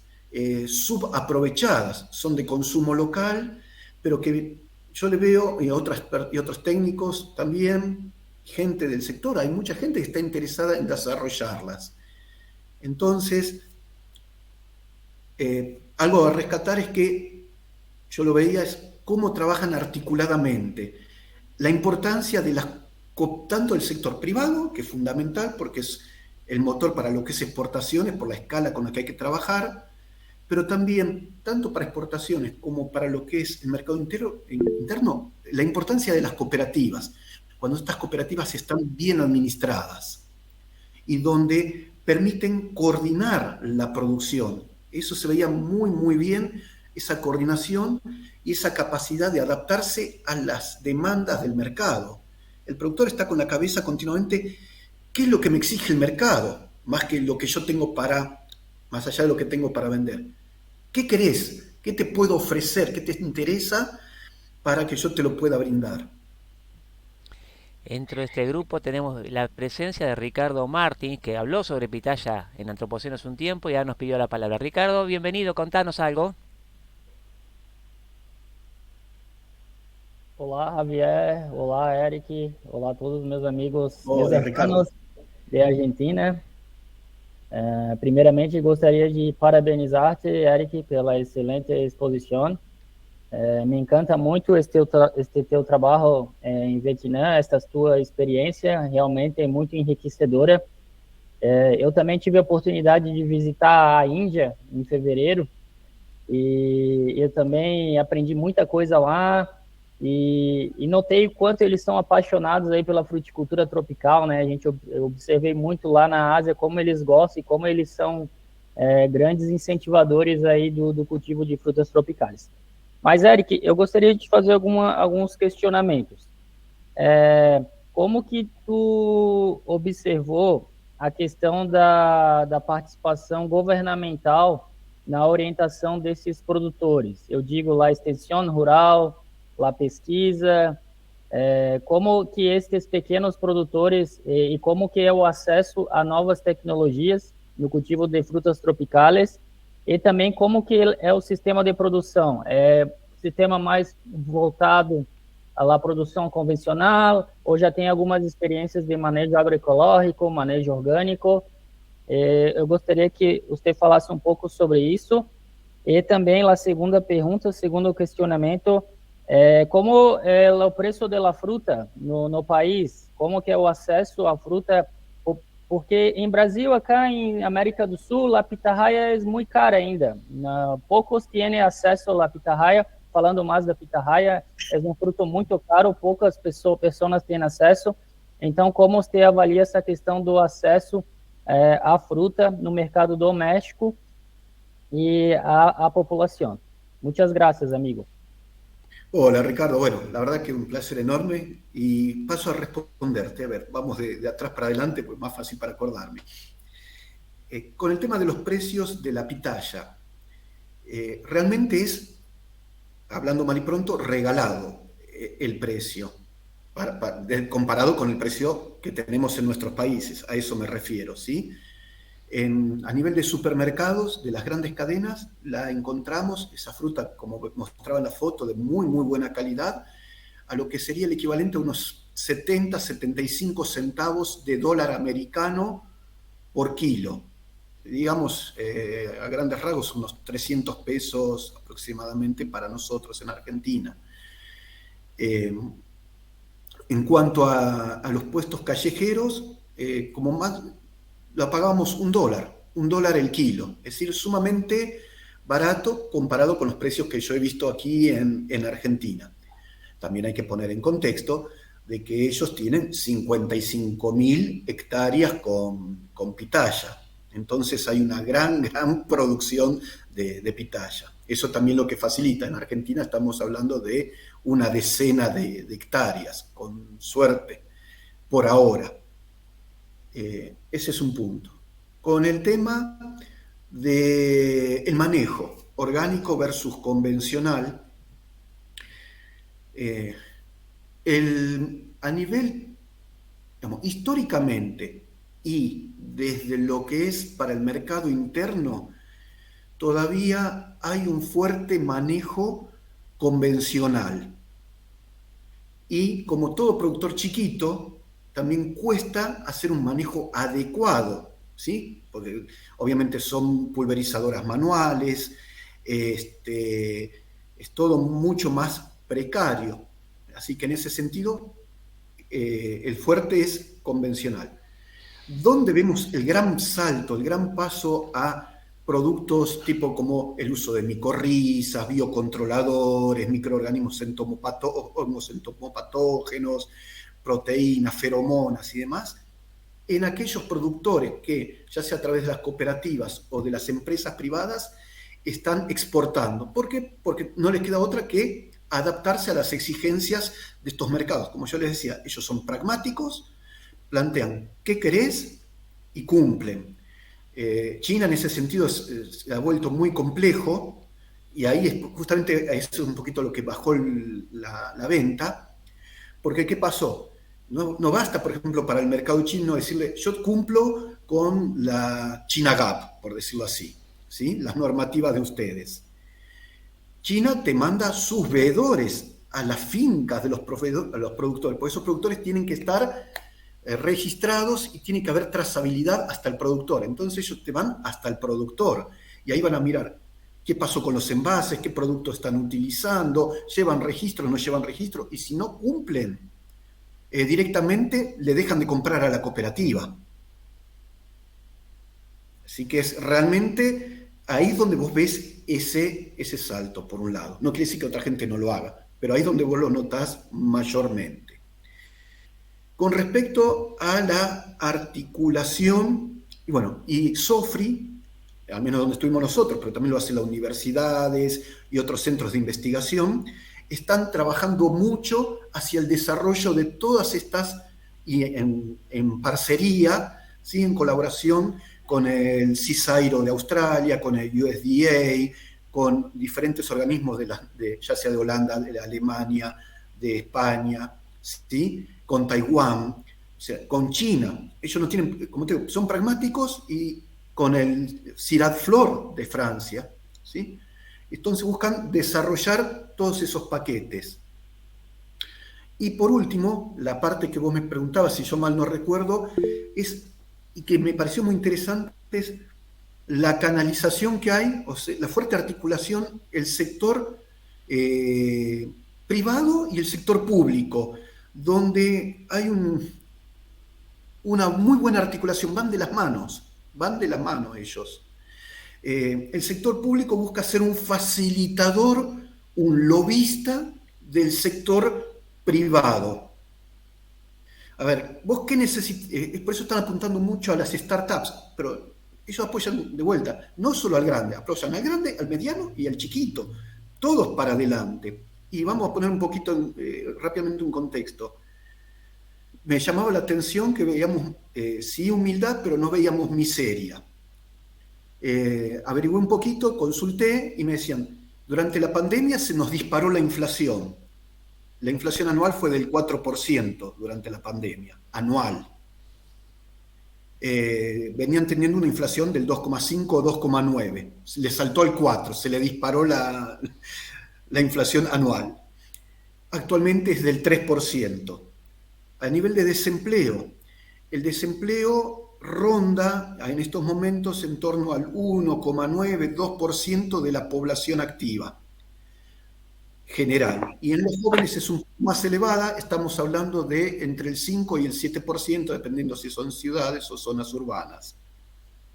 Speaker 2: subaprovechadas, son de consumo local, pero que yo le veo, y otros técnicos también, gente del sector, hay mucha gente que está interesada en desarrollarlas. Entonces, algo a rescatar es que yo lo veía es cómo trabajan articuladamente. La importancia de tanto el sector privado, que es fundamental porque es el motor para lo que es exportaciones, por la escala con la que hay que trabajar, pero también, tanto para exportaciones como para lo que es el mercado interno, la importancia de las cooperativas, cuando estas cooperativas están bien administradas y donde permiten coordinar la producción. Eso se veía muy, muy bien, esa coordinación y esa capacidad de adaptarse a las demandas del mercado. El productor está con la cabeza continuamente, ¿qué es lo que me exige el mercado? Más que lo que yo tengo más allá de lo que tengo para vender. ¿Qué querés? ¿Qué te puedo ofrecer? ¿Qué te interesa para que yo te lo pueda brindar?
Speaker 1: Dentro de este grupo tenemos la presencia de Ricardo Martín, que habló sobre pitaya en Antropoceno hace un tiempo y ahora nos pidió la palabra. Ricardo, bienvenido, contanos algo.
Speaker 3: Olá, Javier. Olá, Eric. Olá a todos os meus amigos, meus
Speaker 2: Hola, Ricardo.
Speaker 3: hermanos de Argentina. Primeiramente, gostaria de parabenizar-te, Eric, pela excelente exposição. Me encanta muito este teu trabalho em Vietnã, esta tua experiência realmente é muito enriquecedora. Eu também tive a oportunidade de visitar a Índia em fevereiro e eu também aprendi muita coisa lá e notei o quanto eles são apaixonados aí pela fruticultura tropical, né? Eu observei muito lá na Ásia como eles gostam e como eles são grandes incentivadores aí do cultivo de frutas tropicais. Mas, Eric, eu gostaria de te fazer alguns questionamentos. Como que tu observou a questão da participação governamental na orientação desses produtores? Eu digo lá extensão rural, lá pesquisa, como que esses pequenos produtores e como que é o acesso a novas tecnologias no cultivo de frutas tropicais e também como que é o sistema de produção? É sistema mais voltado à produção convencional ou já tem algumas experiências de manejo agroecológico, manejo orgânico? Eu gostaria que você falasse um pouco sobre isso. E também a segunda pergunta, segundo questionamento, como é o preço da fruta no país? Como que é o acesso à fruta? Porque em Brasil, acá em América do Sul, a pitarraia é muito cara ainda. Poucos têm acesso à pitarraia. Falando mais da pitarraia, é um fruto muito caro, poucas pessoas têm acesso. Então, como você avalia essa questão do acesso à fruta no mercado doméstico y a población? Muchas gracias, amigo.
Speaker 2: Hola, Ricardo. Bueno, la verdad que un placer enorme y paso a responderte. A ver, vamos de atrás para adelante, pues más fácil para acordarme. Con el tema de los precios de la pitaya, realmente es, hablando mal y pronto, regalado el precio, comparado con el precio que tenemos en nuestros países, a eso me refiero, ¿sí? A nivel de supermercados, de las grandes cadenas, la encontramos, esa fruta, como mostraba en la foto, de muy, muy buena calidad, a lo que sería el equivalente a unos 70, 75 centavos de dólar americano por kilo. Digamos, a grandes rasgos, unos 300 pesos aproximadamente para nosotros en Argentina. En cuanto a los puestos callejeros, como más lo pagábamos $1 el kilo, es decir, sumamente barato comparado con los precios que yo he visto aquí en Argentina. También hay que poner en contexto de que ellos tienen 55.000 hectáreas con pitaya, entonces hay una gran producción de pitaya. Eso también lo que facilita. En Argentina estamos hablando de una decena de hectáreas, con suerte, por ahora. Ese es un punto. Con el tema del manejo orgánico versus convencional, a nivel, digamos, históricamente y desde lo que es para el mercado interno, todavía hay un fuerte manejo convencional. Y como todo productor chiquito, también cuesta hacer un manejo adecuado, ¿sí? Porque obviamente son pulverizadoras manuales, es todo mucho más precario. Así que en ese sentido, el fuerte es convencional. ¿Dónde vemos el gran salto, el gran paso a productos tipo como el uso de micorrizas, biocontroladores, microorganismos entomopatógenos, proteínas, feromonas y demás, en aquellos productores que, ya sea a través de las cooperativas o de las empresas privadas, están exportando? ¿Por qué? Porque no les queda otra que adaptarse a las exigencias de estos mercados. Como yo les decía, ellos son pragmáticos, plantean qué querés y cumplen. China en ese sentido se ha vuelto muy complejo y ahí justamente es un poquito lo que bajó la venta, porque ¿qué pasó? No basta, por ejemplo, para el mercado chino decirle yo cumplo con la China Gap, por decirlo así, ¿sí? Las normativas de ustedes. China te manda sus veedores a las fincas de los productores, porque esos productores tienen que estar registrados y tiene que haber trazabilidad hasta el productor. Entonces ellos te van hasta el productor y ahí van a mirar qué pasó con los envases, qué productos están utilizando, llevan registro, no llevan registro, y si no cumplen, directamente le dejan de comprar a la cooperativa. Así que es realmente ahí donde vos ves ese salto, por un lado. No quiere decir que otra gente no lo haga, pero ahí es donde vos lo notás mayormente. Con respecto a la articulación, y SOFRI, al menos donde estuvimos nosotros, pero también lo hacen las universidades y otros centros de investigación, están trabajando mucho hacia el desarrollo de todas estas, y en parcería, ¿sí? En colaboración con el CSIRO de Australia, con el USDA, con diferentes organismos ya sea de Holanda, de Alemania, de España, ¿sí? Con Taiwán, o sea, con China. Ellos no tienen, como te digo, son pragmáticos, y con el CIRAD-FLOR de Francia, ¿sí? Entonces buscan desarrollar todos esos paquetes. Y por último, la parte que vos me preguntabas, si yo mal no recuerdo, y que me pareció muy interesante, es la canalización que hay, o sea, la fuerte articulación, el sector privado y el sector público, donde hay una muy buena articulación, van de las manos ellos. El sector público busca ser un facilitador, un lobista del sector privado. A ver, vos qué necesitas, por eso están apuntando mucho a las startups, pero ellos apoyan de vuelta, no solo al grande, apoyan al grande, al mediano y al chiquito, todos para adelante. Y vamos a poner un poquito rápidamente un contexto. Me llamaba la atención que veíamos, sí, humildad, pero no veíamos miseria. Averigué un poquito, consulté y me decían, durante la pandemia se nos disparó la inflación. La inflación anual fue del 4% durante la pandemia, anual. Venían teniendo una inflación del 2,5 o 2,9. Le saltó al 4, se le disparó la inflación anual. Actualmente es del 3%. A nivel de desempleo, el desempleo ronda en estos momentos en torno al 1,9, 2% de la población activa general. Y en los jóvenes es un poco más elevada, estamos hablando de entre el 5 y el 7%, dependiendo si son ciudades o zonas urbanas.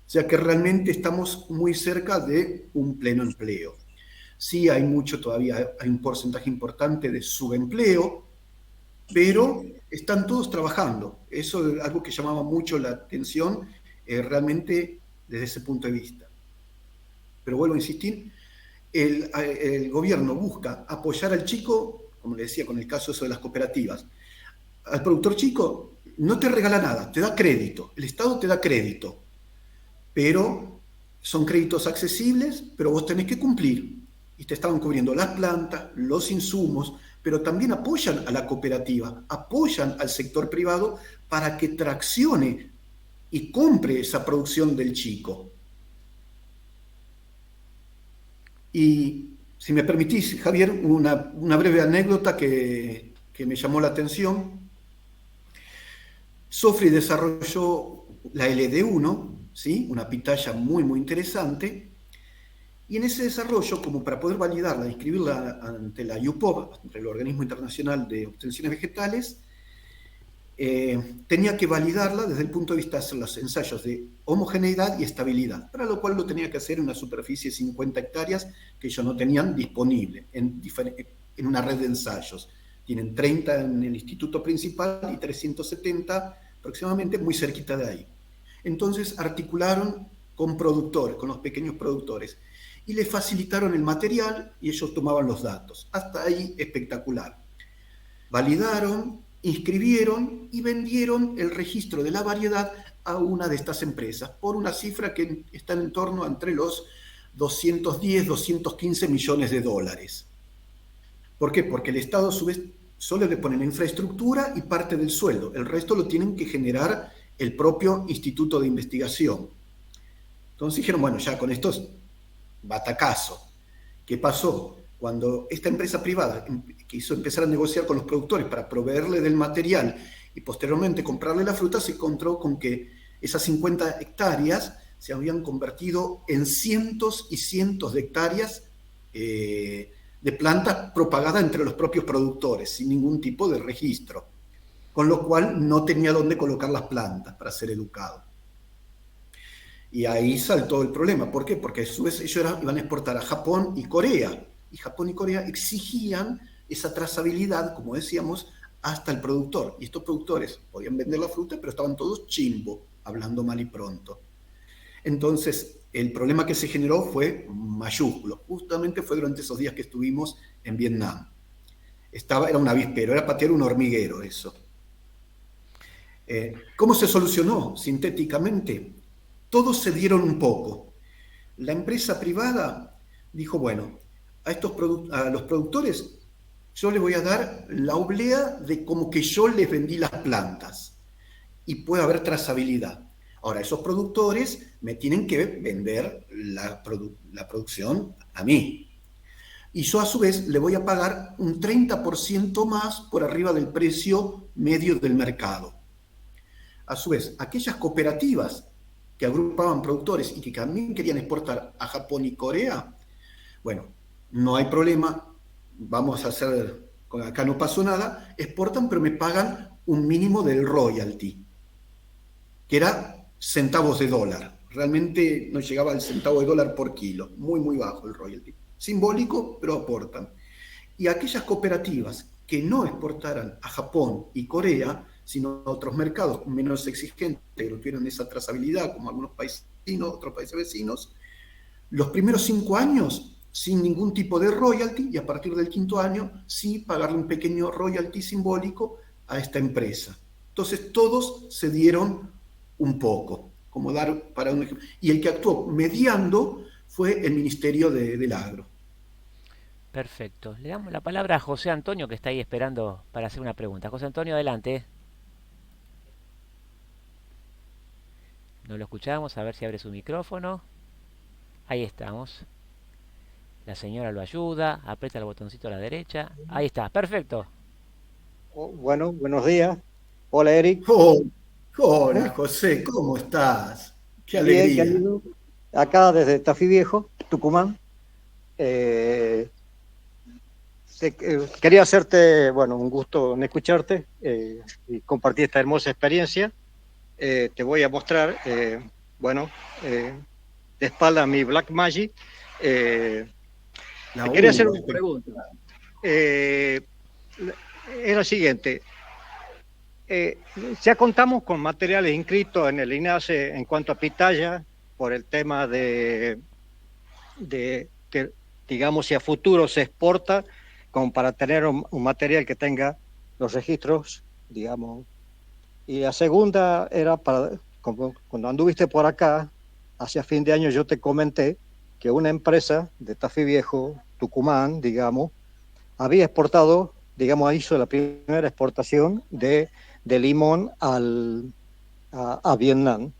Speaker 2: O sea que realmente estamos muy cerca de un pleno empleo. Sí, hay hay un porcentaje importante de subempleo, pero están todos trabajando. Eso es algo que llamaba mucho la atención realmente desde ese punto de vista. Pero vuelvo a insistir, el gobierno busca apoyar al chico, como le decía con el caso eso de las cooperativas. Al productor chico no te regala nada, te da crédito, el Estado te da crédito, pero son créditos accesibles, pero vos tenés que cumplir. Y te estaban cubriendo las plantas, los insumos, pero también apoyan a la cooperativa, apoyan al sector privado para que traccione y compre esa producción del chico. Y si me permitís, Javier, una breve anécdota que me llamó la atención. SOFRI desarrolló la LD1, ¿sí? Una pitaya muy, muy interesante, y en ese desarrollo, como para poder validarla, inscribirla ante la UPOV, ante el Organismo Internacional de Obtenciones Vegetales, tenía que validarla desde el punto de vista de hacer los ensayos de homogeneidad y estabilidad, para lo cual lo tenía que hacer en una superficie de 50 hectáreas que ellos no tenían disponible en una red de ensayos. Tienen 30 en el instituto principal y 370 aproximadamente muy cerquita de ahí. Entonces articularon con productores, con los pequeños productores, y les facilitaron el material y ellos tomaban los datos. Hasta ahí espectacular. Validaron, inscribieron y vendieron el registro de la variedad a una de estas empresas por una cifra que está en torno a entre los 210, 215 millones de dólares. ¿Por qué? Porque el Estado a su vez solo le pone la infraestructura y parte del sueldo. El resto lo tienen que generar el propio Instituto de Investigación. Entonces dijeron, bueno, ya con estos batacazo. ¿Qué pasó? cuando esta empresa privada quiso empezar a negociar con los productores para proveerle del material y posteriormente comprarle la fruta, se encontró con que esas 50 hectáreas se habían convertido en cientos y cientos de hectáreas de plantas propagadas entre los propios productores, sin ningún tipo de registro, con lo cual no tenía dónde colocar las plantas para ser educado. Y ahí saltó el problema. ¿Por qué? Porque a su vez ellos iban a exportar a Japón y Corea, y Japón y Corea exigían esa trazabilidad, como decíamos, hasta el productor. Y estos productores podían vender la fruta, pero estaban todos chimbo, hablando mal y pronto. Entonces, el problema que se generó fue mayúsculo. Justamente fue durante esos días que estuvimos en Vietnam. Era un avispero, era patear un hormiguero eso. ¿Cómo se solucionó sintéticamente? Todos se dieron un poco. La empresa privada dijo, bueno, a los productores yo les voy a dar la oblea de como que yo les vendí las plantas y puede haber trazabilidad. Ahora, esos productores me tienen que vender la producción a mí. Y yo a su vez le voy a pagar un 30% más por arriba del precio medio del mercado. A su vez, aquellas cooperativas que agrupaban productores y que también querían exportar a Japón y Corea, bueno, no hay problema, vamos a hacer, acá no pasó nada, exportan pero me pagan un mínimo del royalty, que era centavos de dólar. Realmente no llegaba al centavo de dólar por kilo, muy, muy bajo el royalty. Simbólico, pero aportan. Y aquellas cooperativas que no exportaran a Japón y Corea, sino a otros mercados menos exigentes, que no tuvieran esa trazabilidad, como algunos países vecinos, otros países vecinos, los primeros 5 años sin ningún tipo de royalty, y a partir del 5.º año sí pagarle un pequeño royalty simbólico a esta empresa. Entonces todos se dieron un poco, como dar para un ejemplo. Y el que actuó mediando fue el Ministerio del Agro.
Speaker 1: Perfecto. Le damos la palabra a José Antonio, que está ahí esperando para hacer una pregunta. José Antonio, adelante. No lo escuchamos, a ver si abre su micrófono. Ahí estamos. La señora lo ayuda, aprieta el botoncito a la derecha. Ahí está, perfecto.
Speaker 4: Bueno, buenos días. Hola, Eric.
Speaker 2: Oh, hola, José, ¿cómo estás? Qué
Speaker 4: Bien,
Speaker 2: alegría.
Speaker 4: querido. Acá desde Tafí Viejo, Tucumán. Quería hacerte, bueno, un gusto en escucharte y compartir esta hermosa experiencia. Te voy a mostrar, bueno, de espalda mi Black Magic. Te quería hacer una pregunta. Es la siguiente. Ya contamos con materiales inscritos en el INASE en cuanto a pitaya por el tema de que, digamos, si a futuro se exporta, como para tener un material que tenga los registros, digamos. Y la segunda era como cuando anduviste por acá, hacia fin de año yo te comenté que una empresa de Tafí Viejo, Tucumán, digamos, había exportado, digamos, hizo la primera exportación de limón a Vietnam.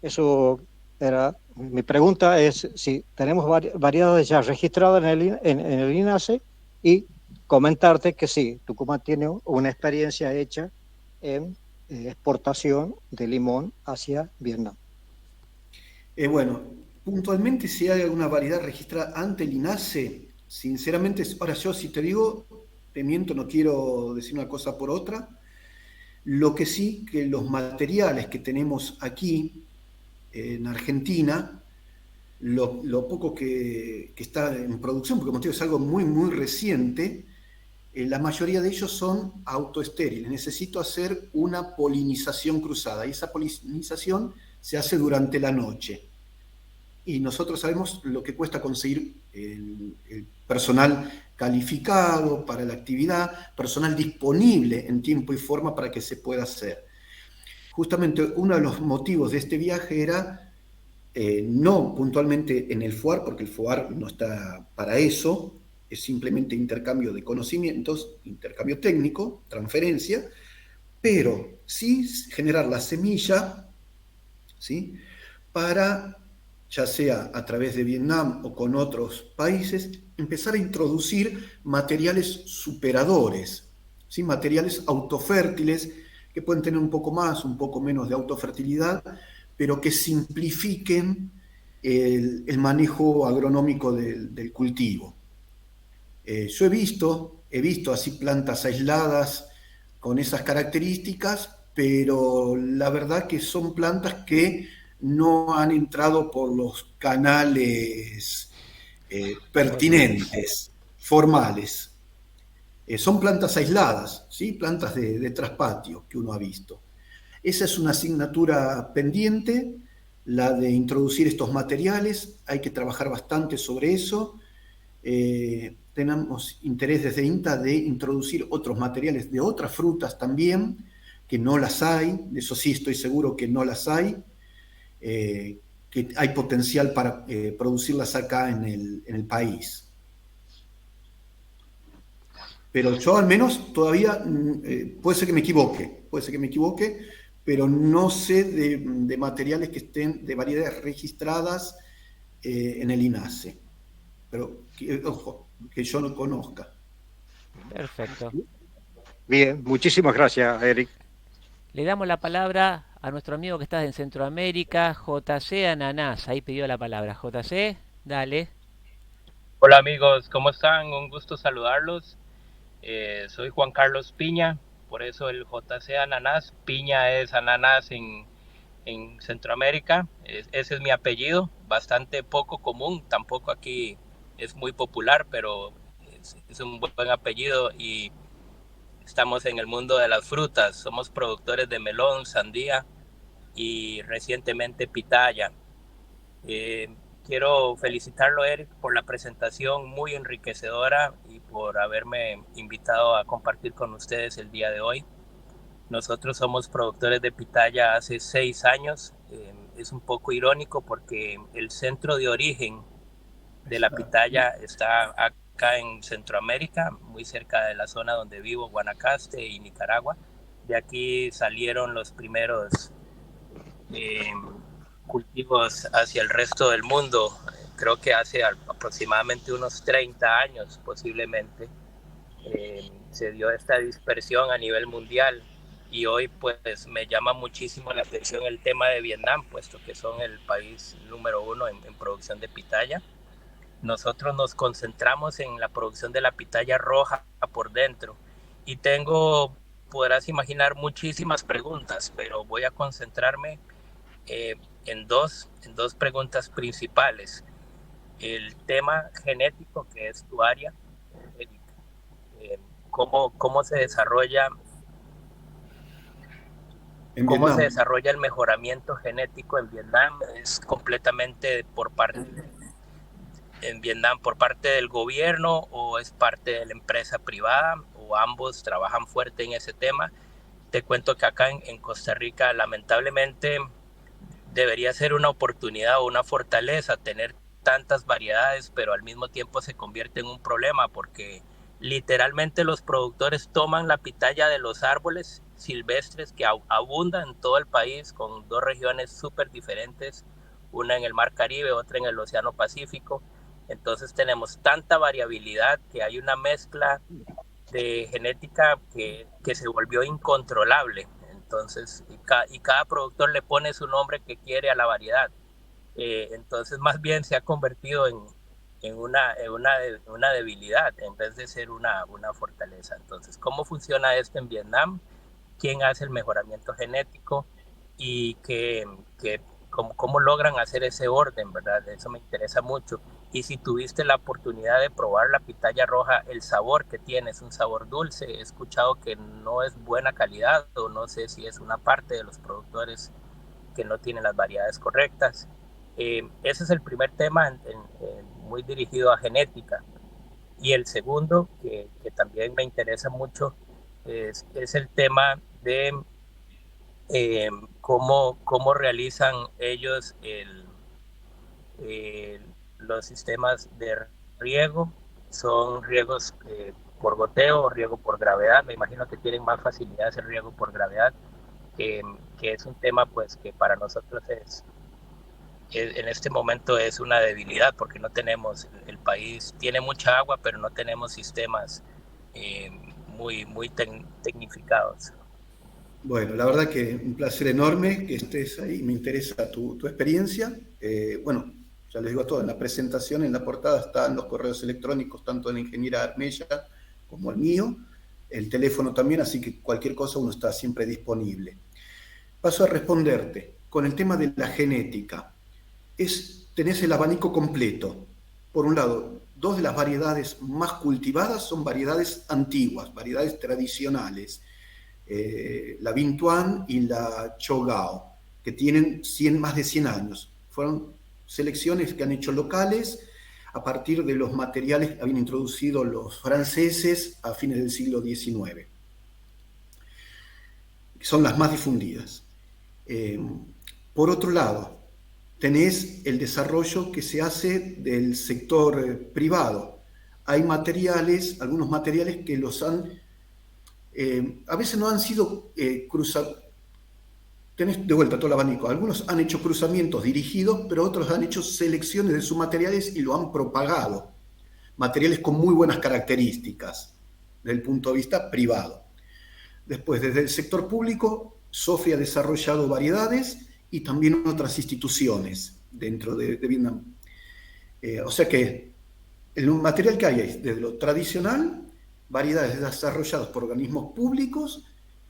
Speaker 4: Eso era, mi pregunta es si tenemos variedades ya registradas en el INASE y comentarte que sí, Tucumán tiene una experiencia hecha en exportación de limón hacia Vietnam.
Speaker 2: Bueno, puntualmente si hay alguna variedad registrada ante el INASE, sinceramente, ahora yo si te digo, te miento, no quiero decir una cosa por otra. Lo que sí, que los materiales que tenemos aquí en Argentina, lo poco que está en producción, porque como te digo, es algo muy, muy reciente, la mayoría de ellos son autoestériles. Necesito hacer una polinización cruzada y esa polinización se hace durante la noche. Y nosotros sabemos lo que cuesta conseguir el personal calificado para la actividad, personal disponible en tiempo y forma para que se pueda hacer. Justamente uno de los motivos de este viaje era no puntualmente en el FOAR, porque el FOAR no está para eso, es simplemente intercambio de conocimientos, intercambio técnico, transferencia, pero sí generar la semilla, ¿sí?, para ya sea a través de Vietnam o con otros países, empezar a introducir materiales superadores, ¿sí? Materiales autofértiles que pueden tener un poco más, un poco menos de autofertilidad, pero que simplifiquen el manejo agronómico del cultivo. Yo he visto así plantas aisladas con esas características, pero la verdad que son plantas que no han entrado por los canales pertinentes, formales. Son plantas aisladas, ¿sí? Plantas de traspatio que uno ha visto. Esa es una asignatura pendiente, la de introducir estos materiales. Hay que trabajar bastante sobre eso. Tenemos interés desde INTA de introducir otros materiales de otras frutas también, que no las hay, de eso sí estoy seguro que no las hay, que hay potencial para producirlas acá en el país. Pero yo al menos todavía, puede ser que me equivoque, pero no sé de materiales que estén de variedades registradas en el INASE. Pero, ojo, que yo no conozca.
Speaker 1: Perfecto.
Speaker 4: Bien, muchísimas gracias, Eric.
Speaker 1: Le damos la palabra a nuestro amigo que está en Centroamérica, JC Ananás. Ahí pidió la palabra. JC, dale.
Speaker 5: Hola amigos, ¿cómo están? Un gusto saludarlos. Soy Juan Carlos Piña, por eso el JC Ananás. Piña es ananás en Centroamérica. Ese es mi apellido, bastante poco común, tampoco aquí es muy popular, pero es un buen apellido y estamos en el mundo de las frutas. Somos productores de melón, sandía y recientemente pitaya. Quiero felicitarlo, Eric, por la presentación muy enriquecedora y por haberme invitado a compartir con ustedes el día de hoy. Nosotros somos productores de pitaya hace 6 años. Es un poco irónico porque el centro de origen de la pitaya está acá en Centroamérica, muy cerca de la zona donde vivo, Guanacaste y Nicaragua. De aquí salieron los primeros cultivos hacia el resto del mundo. Creo que hace aproximadamente unos 30 años posiblemente se dio esta dispersión a nivel mundial y hoy pues me llama muchísimo la atención el tema de Vietnam, puesto que son el país número 1 en producción de pitaya. Nosotros nos concentramos en la producción de la pitaya roja por dentro y podrás imaginar muchísimas preguntas, pero voy a concentrarme en dos preguntas principales. El tema genético, que es tu área, cómo se desarrolla el mejoramiento genético en Vietnam. Es completamente en Vietnam por parte del gobierno o es parte de la empresa privada o ambos trabajan fuerte en ese tema. Te cuento que acá en Costa Rica lamentablemente debería ser una oportunidad o una fortaleza tener tantas variedades, pero al mismo tiempo se convierte en un problema porque literalmente los productores toman la pitaya de los árboles silvestres que abundan en todo el país, con 2 regiones súper diferentes, una en el Mar Caribe, otra en el Océano Pacífico. Entonces tenemos tanta variabilidad que hay una mezcla de genética que se volvió incontrolable. Entonces, y cada productor le pone su nombre que quiere a la variedad. Entonces, más bien se ha convertido en una debilidad en vez de ser una fortaleza. Entonces, ¿cómo funciona esto en Vietnam? ¿Quién hace el mejoramiento genético? Y cómo logran hacer ese orden, ¿verdad? Eso me interesa mucho. Y si tuviste la oportunidad de probar la pitaya roja, el sabor que tiene es un sabor dulce. He escuchado que no es buena calidad o no sé si es una parte de los productores que no tienen las variedades correctas. Ese es el primer tema muy dirigido a genética. Y el segundo, que también me interesa mucho, es el tema de cómo realizan ellos los sistemas de riego. Son riegos por goteo o riego por gravedad. Me imagino que tienen más facilidad de hacer riego por gravedad, que es un tema pues que para nosotros en este momento es una debilidad porque no tenemos, el país tiene mucha agua, pero no tenemos sistemas eh, muy tecnificados.
Speaker 2: Bueno, la verdad que un placer enorme que estés ahí, me interesa tu experiencia. Bueno, ya les digo a todos, en la presentación, en la portada están los correos electrónicos, tanto de la ingeniera Armella como el mío, el teléfono también, así que cualquier cosa uno está siempre disponible. Paso a responderte. Con el tema de la genética, tenés el abanico completo. Por un lado, dos de las variedades más cultivadas son variedades antiguas, variedades tradicionales. La Binh y la Chogao, que tienen más de 100 años. Fueron selecciones que han hecho locales a partir de los materiales que habían introducido los franceses a fines del siglo XIX. Son las más difundidas. Por otro lado, tenés el desarrollo que se hace del sector privado. Hay materiales, algunos materiales que los han a veces no han sido cruzados. Tenés de vuelta todo el abanico. Algunos han hecho cruzamientos dirigidos, pero otros han hecho selecciones de sus materiales y lo han propagado. Materiales con muy buenas características desde el punto de vista privado. Después, desde el sector público, SOFRI ha desarrollado variedades y también otras instituciones dentro de Vietnam. O sea que el material que hay es desde lo tradicional, variedades desarrolladas por organismos públicos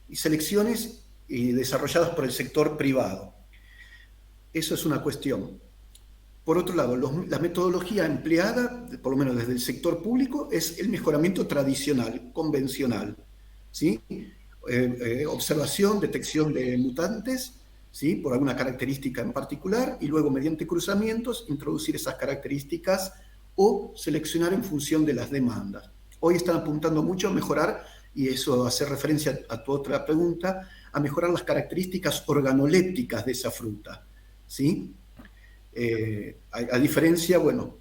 Speaker 2: y selecciones desarrolladas por el sector privado. Eso es una cuestión. Por otro lado, la metodología empleada, por lo menos desde el sector público, es el mejoramiento tradicional, convencional, ¿sí? Observación, detección de mutantes, ¿sí? Por alguna característica en particular, y luego mediante cruzamientos introducir esas características o seleccionar en función de las demandas. Hoy están apuntando mucho a mejorar, y eso hace referencia a tu otra pregunta, a mejorar las características organolépticas de esa fruta, ¿sí? A diferencia, bueno,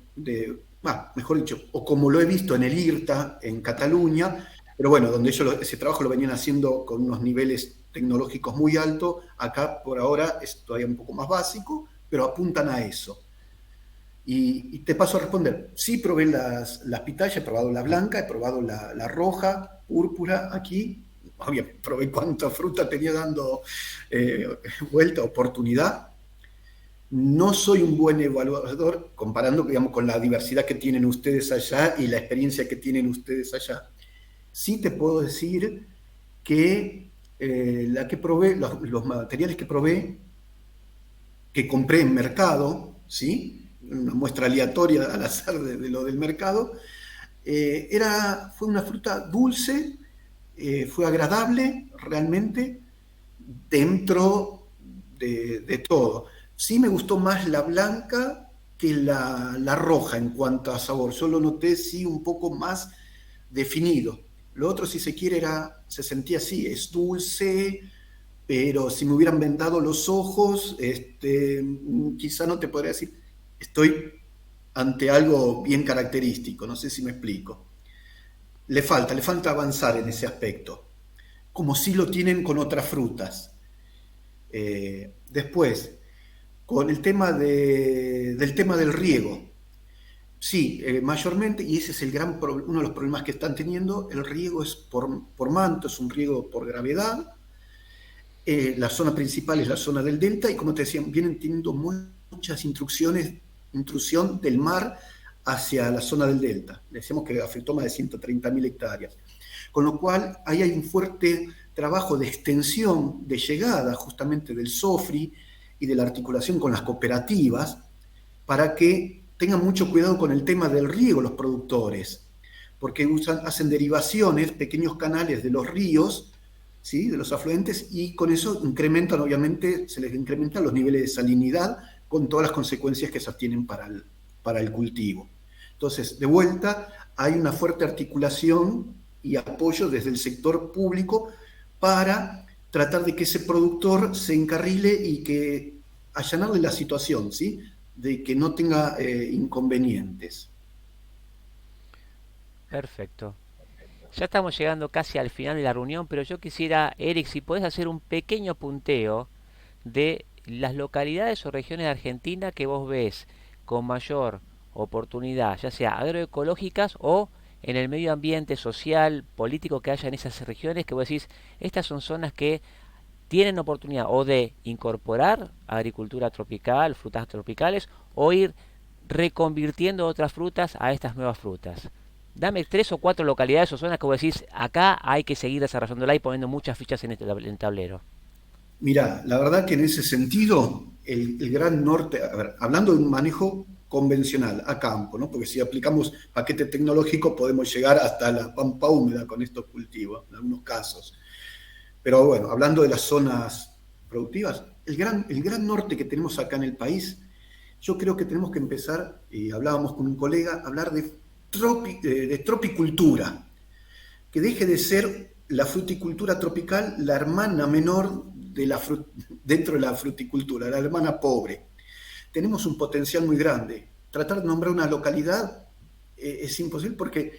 Speaker 2: mejor dicho, o como lo he visto en el IRTA, en Cataluña, pero bueno, donde ellos ese trabajo lo venían haciendo con unos niveles tecnológicos muy altos, acá por ahora es todavía un poco más básico, pero apuntan a eso. Y te paso a responder. Sí, probé las pitayas, he probado la blanca, he probado la roja, púrpura, aquí. Obviamente, probé cuánta fruta tenía dando vuelta, oportunidad. No soy un buen evaluador, comparando, digamos, con la diversidad que tienen ustedes allá y la experiencia que tienen ustedes allá. Sí te puedo decir que la que probé, los materiales que probé, que compré en mercado, ¿sí? Una muestra aleatoria al azar de lo del mercado, fue una fruta dulce, fue agradable realmente dentro de todo. Sí me gustó más la blanca que la roja en cuanto a sabor, yo lo noté sí un poco más definido. Lo otro, si se quiere, se sentía así, es dulce, pero si me hubieran vendado los ojos, quizá no te podría decir, estoy ante algo bien característico, no sé si me explico. Le falta avanzar en ese aspecto, como si lo tienen con otras frutas. Después, con el tema del riego, sí, mayormente, y ese es uno de los problemas que están teniendo, el riego es por manto, es un riego por gravedad. La zona principal es la zona del delta y, como te decía, vienen teniendo muchas intrusión del mar hacia la zona del delta. Decíamos que afectó más de 130.000 hectáreas. Con lo cual, ahí hay un fuerte trabajo de extensión, de llegada justamente del SOFRI y de la articulación con las cooperativas para que tengan mucho cuidado con el tema del riego los productores, porque hacen derivaciones, pequeños canales de los ríos, ¿sí? De los afluentes, y con eso se les incrementan los niveles de salinidad con todas las consecuencias que esas tienen para el cultivo. Entonces, de vuelta, hay una fuerte articulación y apoyo desde el sector público para tratar de que ese productor se encarrile y que allanarle la situación, ¿sí? De que no tenga inconvenientes.
Speaker 1: Perfecto. Ya estamos llegando casi al final de la reunión, pero yo quisiera, Eric, si podés hacer un pequeño punteo de las localidades o regiones de Argentina que vos ves con mayor oportunidad, ya sea agroecológicas o en el medio ambiente social, político que haya en esas regiones, que vos decís, estas son zonas que tienen oportunidad o de incorporar agricultura tropical, frutas tropicales, o ir reconvirtiendo otras frutas a estas nuevas frutas. Dame 3 o 4 localidades o zonas que vos decís, acá hay que seguir desarrollándola y poniendo muchas fichas en el tablero.
Speaker 2: Mirá, la verdad que en ese sentido, el gran norte, a ver, hablando de un manejo convencional, a campo, ¿no? Porque si aplicamos paquete tecnológico podemos llegar hasta la pampa húmeda con estos cultivos, en algunos casos. Pero bueno, hablando de las zonas productivas, el gran norte que tenemos acá en el país, yo creo que tenemos que empezar, y hablábamos con un colega, a hablar de tropicultura, que deje de ser la fruticultura tropical la hermana menor dentro de la fruticultura, la hermana pobre. Tenemos un potencial muy grande. Tratar de nombrar una localidad es imposible porque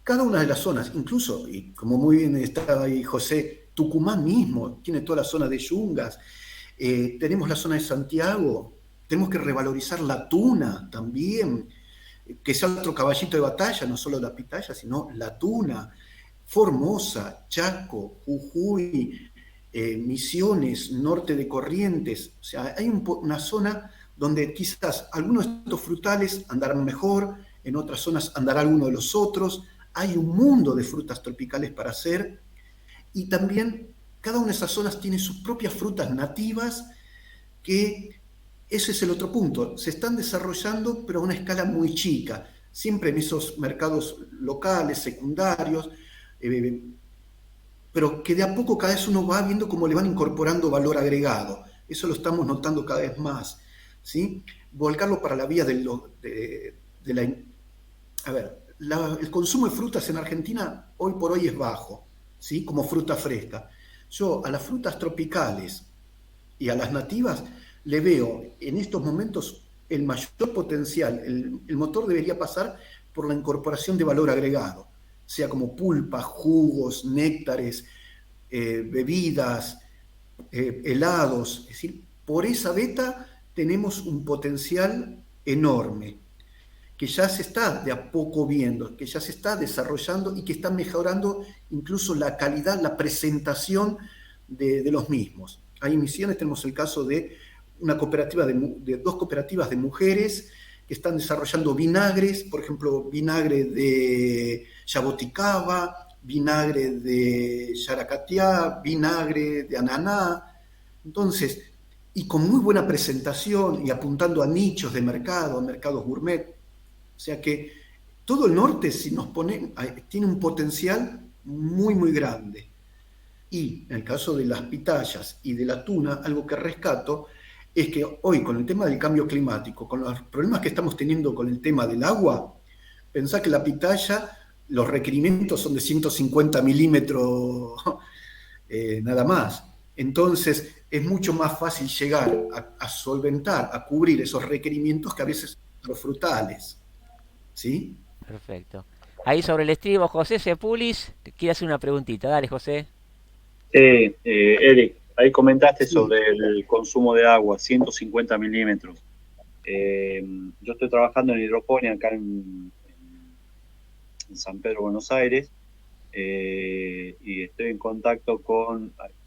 Speaker 2: cada una de las zonas, incluso, y como muy bien estaba ahí José, Tucumán mismo tiene toda la zona de yungas, tenemos la zona de Santiago, tenemos que revalorizar la tuna también, que sea otro caballito de batalla, no solo la pitaya, sino la tuna, Formosa, Chaco, Jujuy, Misiones, norte de Corrientes, o sea, hay una zona donde quizás algunos de estos frutales andarán mejor, en otras zonas andará alguno de los otros, hay un mundo de frutas tropicales para hacer, y también cada una de esas zonas tiene sus propias frutas nativas, que ese es el otro punto, se están desarrollando pero a una escala muy chica, siempre en esos mercados locales, secundarios, pero que de a poco cada vez uno va viendo cómo le van incorporando valor agregado. Eso lo estamos notando cada vez más, ¿sí? Volcarlo para la vía de la... A ver, el consumo de frutas en Argentina hoy por hoy es bajo, ¿sí? Como fruta fresca. Yo a las frutas tropicales y a las nativas le veo en estos momentos el mayor potencial. El motor debería pasar por la incorporación de valor agregado, sea como pulpas, jugos, néctares, bebidas, helados. Es decir, por esa beta tenemos un potencial enorme que ya se está de a poco viendo, que ya se está desarrollando y que está mejorando incluso la calidad, la presentación de los mismos. Ahí en Misiones tenemos el caso de una cooperativa de 2 cooperativas de mujeres que están desarrollando vinagres, por ejemplo, vinagre de jaboticaba, vinagre de yaracatiá, vinagre de ananá. Entonces, y con muy buena presentación y apuntando a nichos de mercado, a mercados gourmet. O sea que todo el norte, si nos pone, tiene un potencial muy, muy grande. Y en el caso de las pitayas y de la tuna, algo que rescato es que hoy con el tema del cambio climático, con los problemas que estamos teniendo con el tema del agua, pensá que la pitaya, los requerimientos son de 150 milímetros nada más. Entonces es mucho más fácil llegar a solventar, a cubrir esos requerimientos que a veces los frutales. ¿Sí?
Speaker 1: Perfecto. Ahí sobre el estribo, José Sepulis, te quiere hacer una preguntita. Dale, José.
Speaker 6: Eric, ahí comentaste
Speaker 2: Sí.
Speaker 6: sobre el consumo de agua, 150 milímetros. Yo estoy trabajando en hidroponía acá en San Pedro, Buenos Aires, y estoy en contacto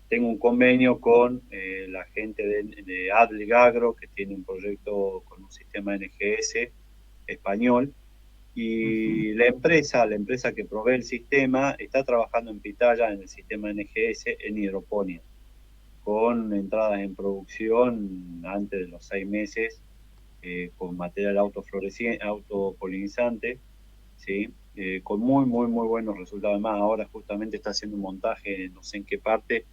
Speaker 6: tengo un convenio con la gente de Adlig Agro, que tiene un proyecto con un sistema NGS español, y la empresa que provee el sistema está trabajando en pitaya en el sistema NGS en hidroponía, con entradas en producción antes de los 6 meses, con material autopolinizante, ¿sí? Con muy, muy, muy buenos resultados. Además, ahora justamente está haciendo un montaje, no sé en qué parte,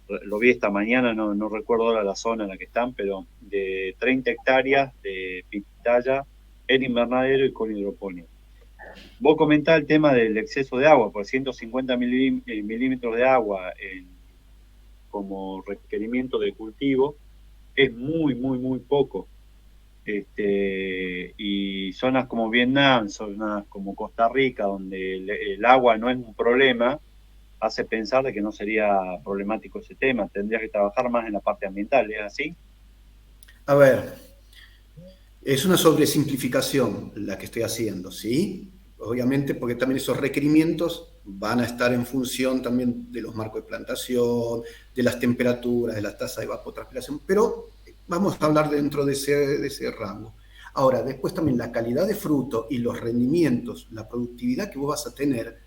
Speaker 6: lo vi esta mañana, no recuerdo ahora la zona en la que están, pero de 30 hectáreas de pitaya en invernadero y con hidroponía. Vos comentás el tema del exceso de agua, por 150 milímetros de agua como requerimiento de cultivo, es muy, muy, muy poco. Y zonas como Vietnam, zonas como Costa Rica, donde el agua no es un problema, hace pensar de que no sería problemático ese tema. Tendría que trabajar más en la parte ambiental, ¿es así?
Speaker 2: A ver, es una sobresimplificación la que estoy haciendo, ¿sí? Obviamente, porque también esos requerimientos van a estar en función también de los marcos de plantación, de las temperaturas, de la tasa de evapotranspiración, pero vamos a hablar dentro de ese rango. Ahora, después también la calidad de fruto y los rendimientos, la productividad que vos vas a tener,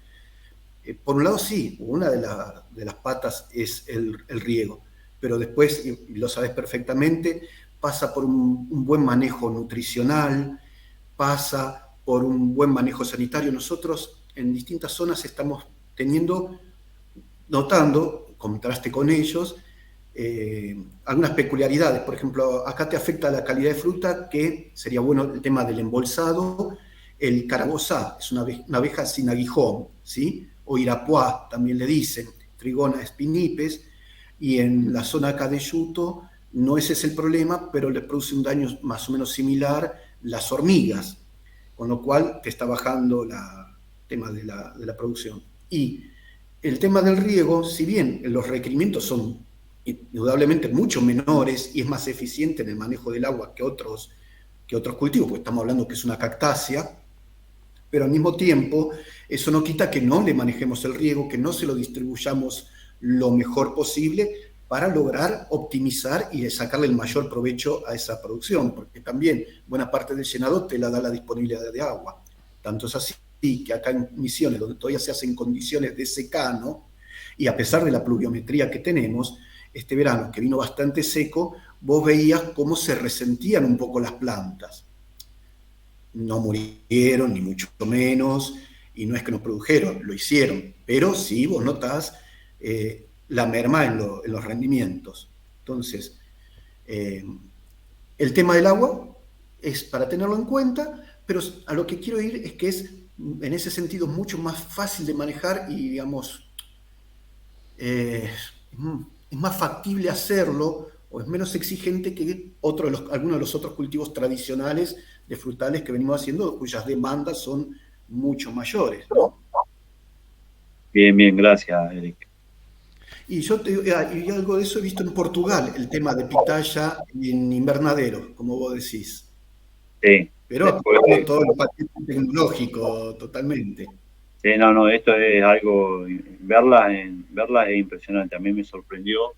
Speaker 2: por un lado sí, una de las patas es el riego, pero después, y lo sabes perfectamente, pasa por un buen manejo nutricional, pasa por un buen manejo sanitario. Nosotros en distintas zonas estamos notando, contraste con ellos, algunas peculiaridades. Por ejemplo, acá te afecta la calidad de fruta, que sería bueno el tema del embolsado. El carabozá es una abeja sin aguijón, ¿sí? O irapuá también le dicen, Trigona spinipes, y en la zona acá de Yuto no ese es el problema, pero le produce un daño más o menos similar las hormigas, con lo cual te está bajando el tema de la producción. Y el tema del riego, si bien los requerimientos son indudablemente mucho menores y es más eficiente en el manejo del agua que otros cultivos, porque estamos hablando que es una cactácea, pero al mismo tiempo eso no quita que no le manejemos el riego, que no se lo distribuyamos lo mejor posible para lograr optimizar y sacarle el mayor provecho a esa producción, porque también buena parte del llenado te la da la disponibilidad de agua. Tanto es así que acá en Misiones, donde todavía se hacen condiciones de secano, y a pesar de la pluviometría que tenemos, este verano que vino bastante seco, vos veías cómo se resentían un poco las plantas. No murieron, ni mucho menos, y no es que no produjeron, lo hicieron, pero sí vos notás la merma en los rendimientos. Entonces, el tema del agua es para tenerlo en cuenta, pero a lo que quiero ir es que es, en ese sentido, mucho más fácil de manejar y, digamos, es más factible hacerlo o es menos exigente que algunos de los otros cultivos tradicionales de frutales que venimos haciendo, cuyas demandas son mucho mayores, ¿no?
Speaker 6: Bien, bien, gracias, Eric.
Speaker 2: Y y algo de eso he visto en Portugal, el tema de pitaya en invernadero, como vos decís.
Speaker 6: Sí.
Speaker 2: Pero
Speaker 6: Después,
Speaker 2: todo el paquete tecnológico, totalmente.
Speaker 6: sí, no, esto es algo, verlas es impresionante. A mí me sorprendió.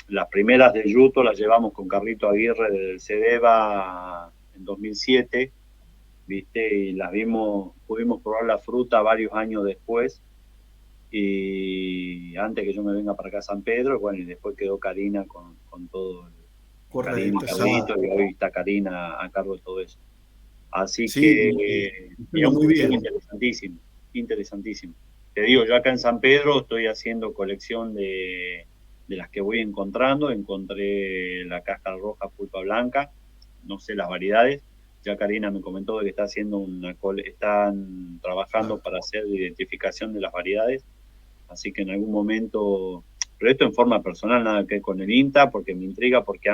Speaker 6: Las primeras de Yuto las llevamos con Carlito Aguirre del CEDEVA en 2007, ¿viste? Y pudimos probar la fruta varios años después, y antes que yo me venga para acá a San Pedro, bueno, y después quedó Karina con todo, Karina, Carlito, y hoy está Karina a cargo de todo eso. Así
Speaker 2: sí,
Speaker 6: que es
Speaker 2: muy bien.
Speaker 6: Interesantísimo. Te digo, yo acá en San Pedro estoy haciendo colección de las que voy encontrando. Encontré la cáscara roja, pulpa blanca, no sé las variedades. Ya Karina me comentó de que están trabajando para hacer identificación de las variedades. Así que en algún momento, pero esto en forma personal, nada que ver con el INTA, porque me intriga, porque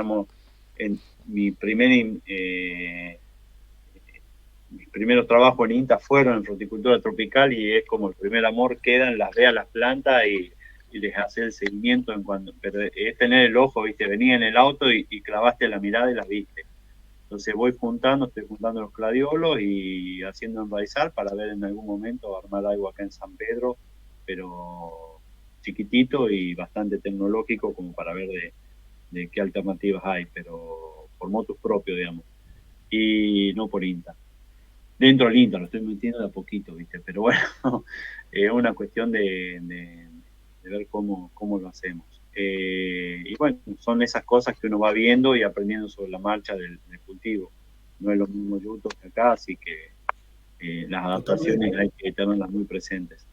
Speaker 6: mis primeros trabajos en INTA fueron en fruticultura tropical, y es como el primer amor, quedan, las ve a las plantas y les hace el seguimiento pero es tener el ojo, ¿viste? Venía en el auto y clavaste la mirada y las viste. Entonces estoy juntando los gladiolos y haciendo enraizar para ver en algún momento armar algo acá en San Pedro, pero chiquitito y bastante tecnológico, como para ver de qué alternativas hay, pero por motus propio, digamos, y no por INTA. Dentro del INTA lo estoy metiendo de a poquito, ¿viste? Pero bueno, es una cuestión de ver cómo lo hacemos. Y bueno, son esas cosas que uno va viendo y aprendiendo sobre la marcha del cultivo. No es lo mismo Yuto que acá, así que las adaptaciones hay que tenerlas muy presentes.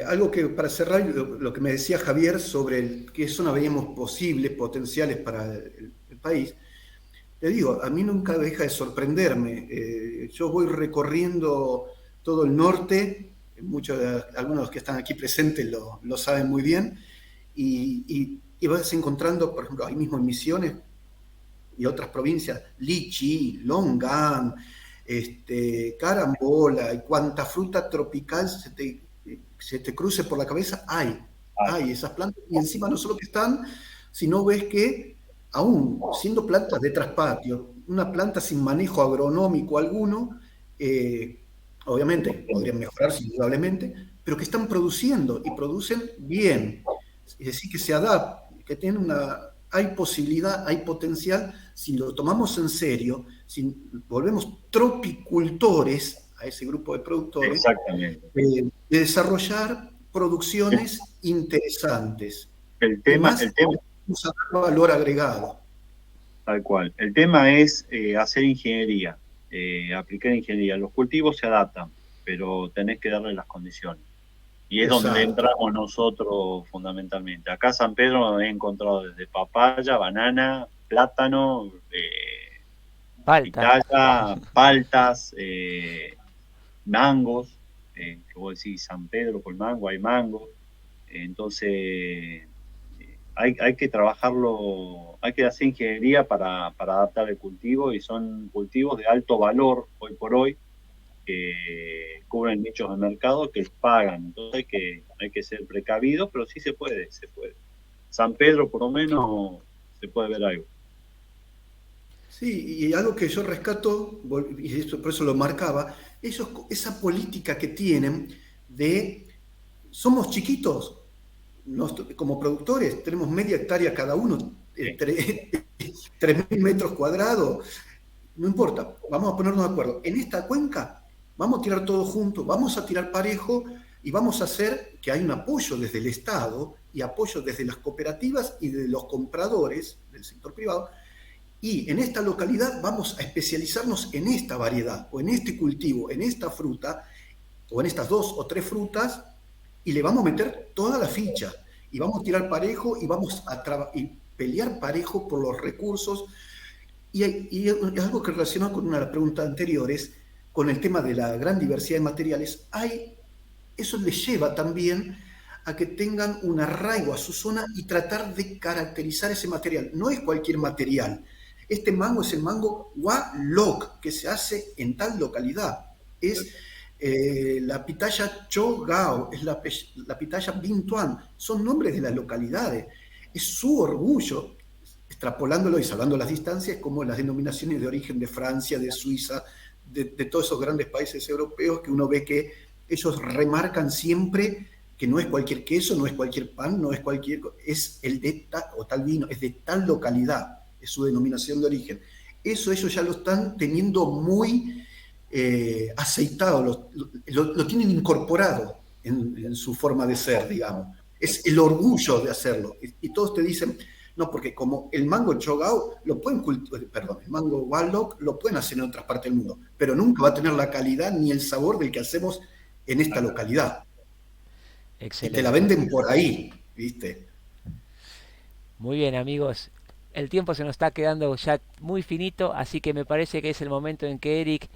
Speaker 2: Algo que para cerrar, lo que me decía Javier sobre qué zona veíamos posibles, potenciales para el país, te digo, a mí nunca deja de sorprenderme. Yo voy recorriendo todo el norte, algunos de los que están aquí presentes lo saben muy bien, y vas encontrando, por ejemplo, ahí mismo en Misiones y otras provincias, lichi, longan, carambola y cuanta fruta tropical se te cruce por la cabeza, hay esas plantas, y encima no solo que están, sino ves que aún siendo plantas de traspatio, una planta sin manejo agronómico alguno, obviamente podrían mejorarse indudablemente, pero que están produciendo y producen bien. Es decir, que se adaptan, que tienen hay posibilidad, hay potencial, si lo tomamos en serio, si volvemos tropicultores a ese grupo de productores, de desarrollar producciones interesantes.
Speaker 6: El tema,
Speaker 2: valor agregado.
Speaker 6: Tal cual. El tema es hacer ingeniería, aplicar ingeniería. Los cultivos se adaptan, pero tenés que darle las condiciones. Y es donde entramos nosotros fundamentalmente. Acá San Pedro he encontrado desde papaya, banana, plátano, pitaya, paltas, mangos, que vos decís San Pedro por mango, hay mango. Entonces hay que trabajarlo, hay que hacer ingeniería para adaptar el cultivo, y son cultivos de alto valor hoy por hoy, que cubren nichos de mercado que pagan. Entonces hay que ser precavidos, pero sí se puede. San Pedro, por lo menos, se puede ver algo.
Speaker 2: Sí, y algo que yo rescato, y por eso lo marcaba, esa política que tienen de somos chiquitos, como productores, tenemos media hectárea cada uno, 3.000 metros cuadrados, no importa, vamos a ponernos de acuerdo. En esta cuenca vamos a tirar todo junto, vamos a tirar parejo y vamos a hacer que hay un apoyo desde el Estado y apoyo desde las cooperativas y de los compradores del sector privado. Y en esta localidad vamos a especializarnos en esta variedad, o en este cultivo, en esta fruta, o en estas 2 o 3 frutas, y le vamos a meter toda la ficha. Y vamos a tirar parejo y vamos a pelear parejo por los recursos. Y algo que relaciona con una de las preguntas anteriores, con el tema de la gran diversidad de materiales, eso les lleva también a que tengan un arraigo a su zona y tratar de caracterizar ese material. No es cualquier material. Este mango es el mango Wa-Loc, que se hace en tal localidad. Es la pitaya Cho-Gao, es la pitaya Binh Tuan. Son nombres de las localidades. Es su orgullo, extrapolándolo y salvando las distancias, como las denominaciones de origen de Francia, de Suiza, de todos esos grandes países europeos, que uno ve que ellos remarcan siempre que no es cualquier queso, no es cualquier pan, no es cualquier... es el de tal vino, es de tal localidad, es su denominación de origen. Eso ellos ya lo están teniendo muy aceitado, lo tienen incorporado en su forma de ser, digamos. Es el orgullo de hacerlo. Y todos te dicen, no, porque como el mango Cho-Gao lo pueden el mango Wa-Loc lo pueden hacer en otras partes del mundo, pero nunca va a tener la calidad ni el sabor del que hacemos en esta localidad. Excelente. Y te la venden por ahí, ¿viste?
Speaker 1: Muy bien, amigos. El tiempo se nos está quedando ya muy finito, así que me parece que es el momento en que, Eric,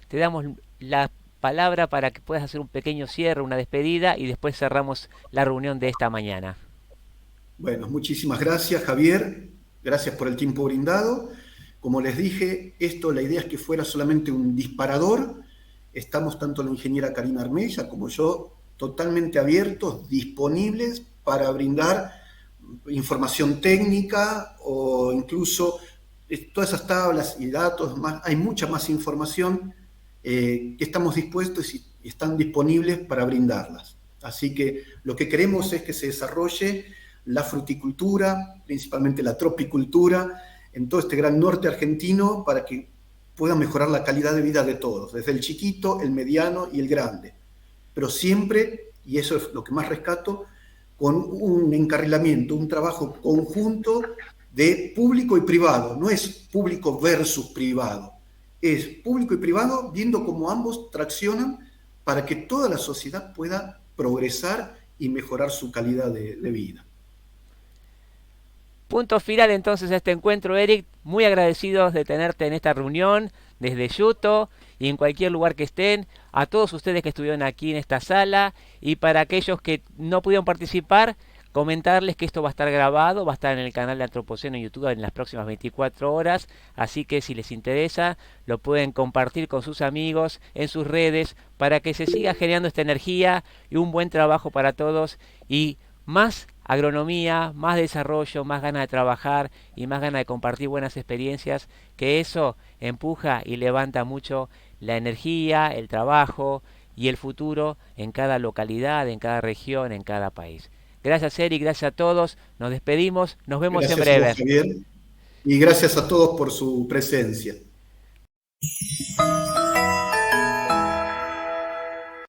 Speaker 1: te damos la palabra para que puedas hacer un pequeño cierre, una despedida, y después cerramos la reunión de esta mañana.
Speaker 2: Bueno, muchísimas gracias, Javier. Gracias por el tiempo brindado. Como les dije, la idea es que fuera solamente un disparador. Estamos tanto la ingeniera Karina Armella como yo totalmente abiertos, disponibles para brindar información técnica o incluso todas esas tablas y datos. Hay mucha más información que estamos dispuestos y están disponibles para brindarlas. Así que lo que queremos es que se desarrolle la fruticultura, principalmente la tropicultura, en todo este gran norte argentino, para que pueda mejorar la calidad de vida de todos, desde el chiquito, el mediano y el grande. Pero siempre, y eso es lo que más rescato, con un encarrilamiento, un trabajo conjunto de público y privado. No es público versus privado, es público y privado viendo cómo ambos traccionan para que toda la sociedad pueda progresar y mejorar su calidad de vida.
Speaker 1: Punto final entonces a este encuentro, Eric. Muy agradecidos de tenerte en esta reunión desde Yuto y en cualquier lugar que estén. A todos ustedes que estuvieron aquí en esta sala, y para aquellos que no pudieron participar, Comentarles que esto va a estar grabado, va a estar en el canal de Antropoceno en YouTube en las próximas 24 horas, así que si les interesa lo pueden compartir con sus amigos en sus redes para que se siga generando esta energía y un buen trabajo para todos y más agronomía, más desarrollo, más ganas de trabajar y más ganas de compartir buenas experiencias, que eso empuja y levanta mucho la energía, el trabajo y el futuro en cada localidad, en cada región, en cada país. Gracias, Eric, gracias a todos. Nos despedimos, nos vemos en
Speaker 2: Gracias a vos,
Speaker 1: breve.
Speaker 2: Javier, y gracias a todos por su presencia.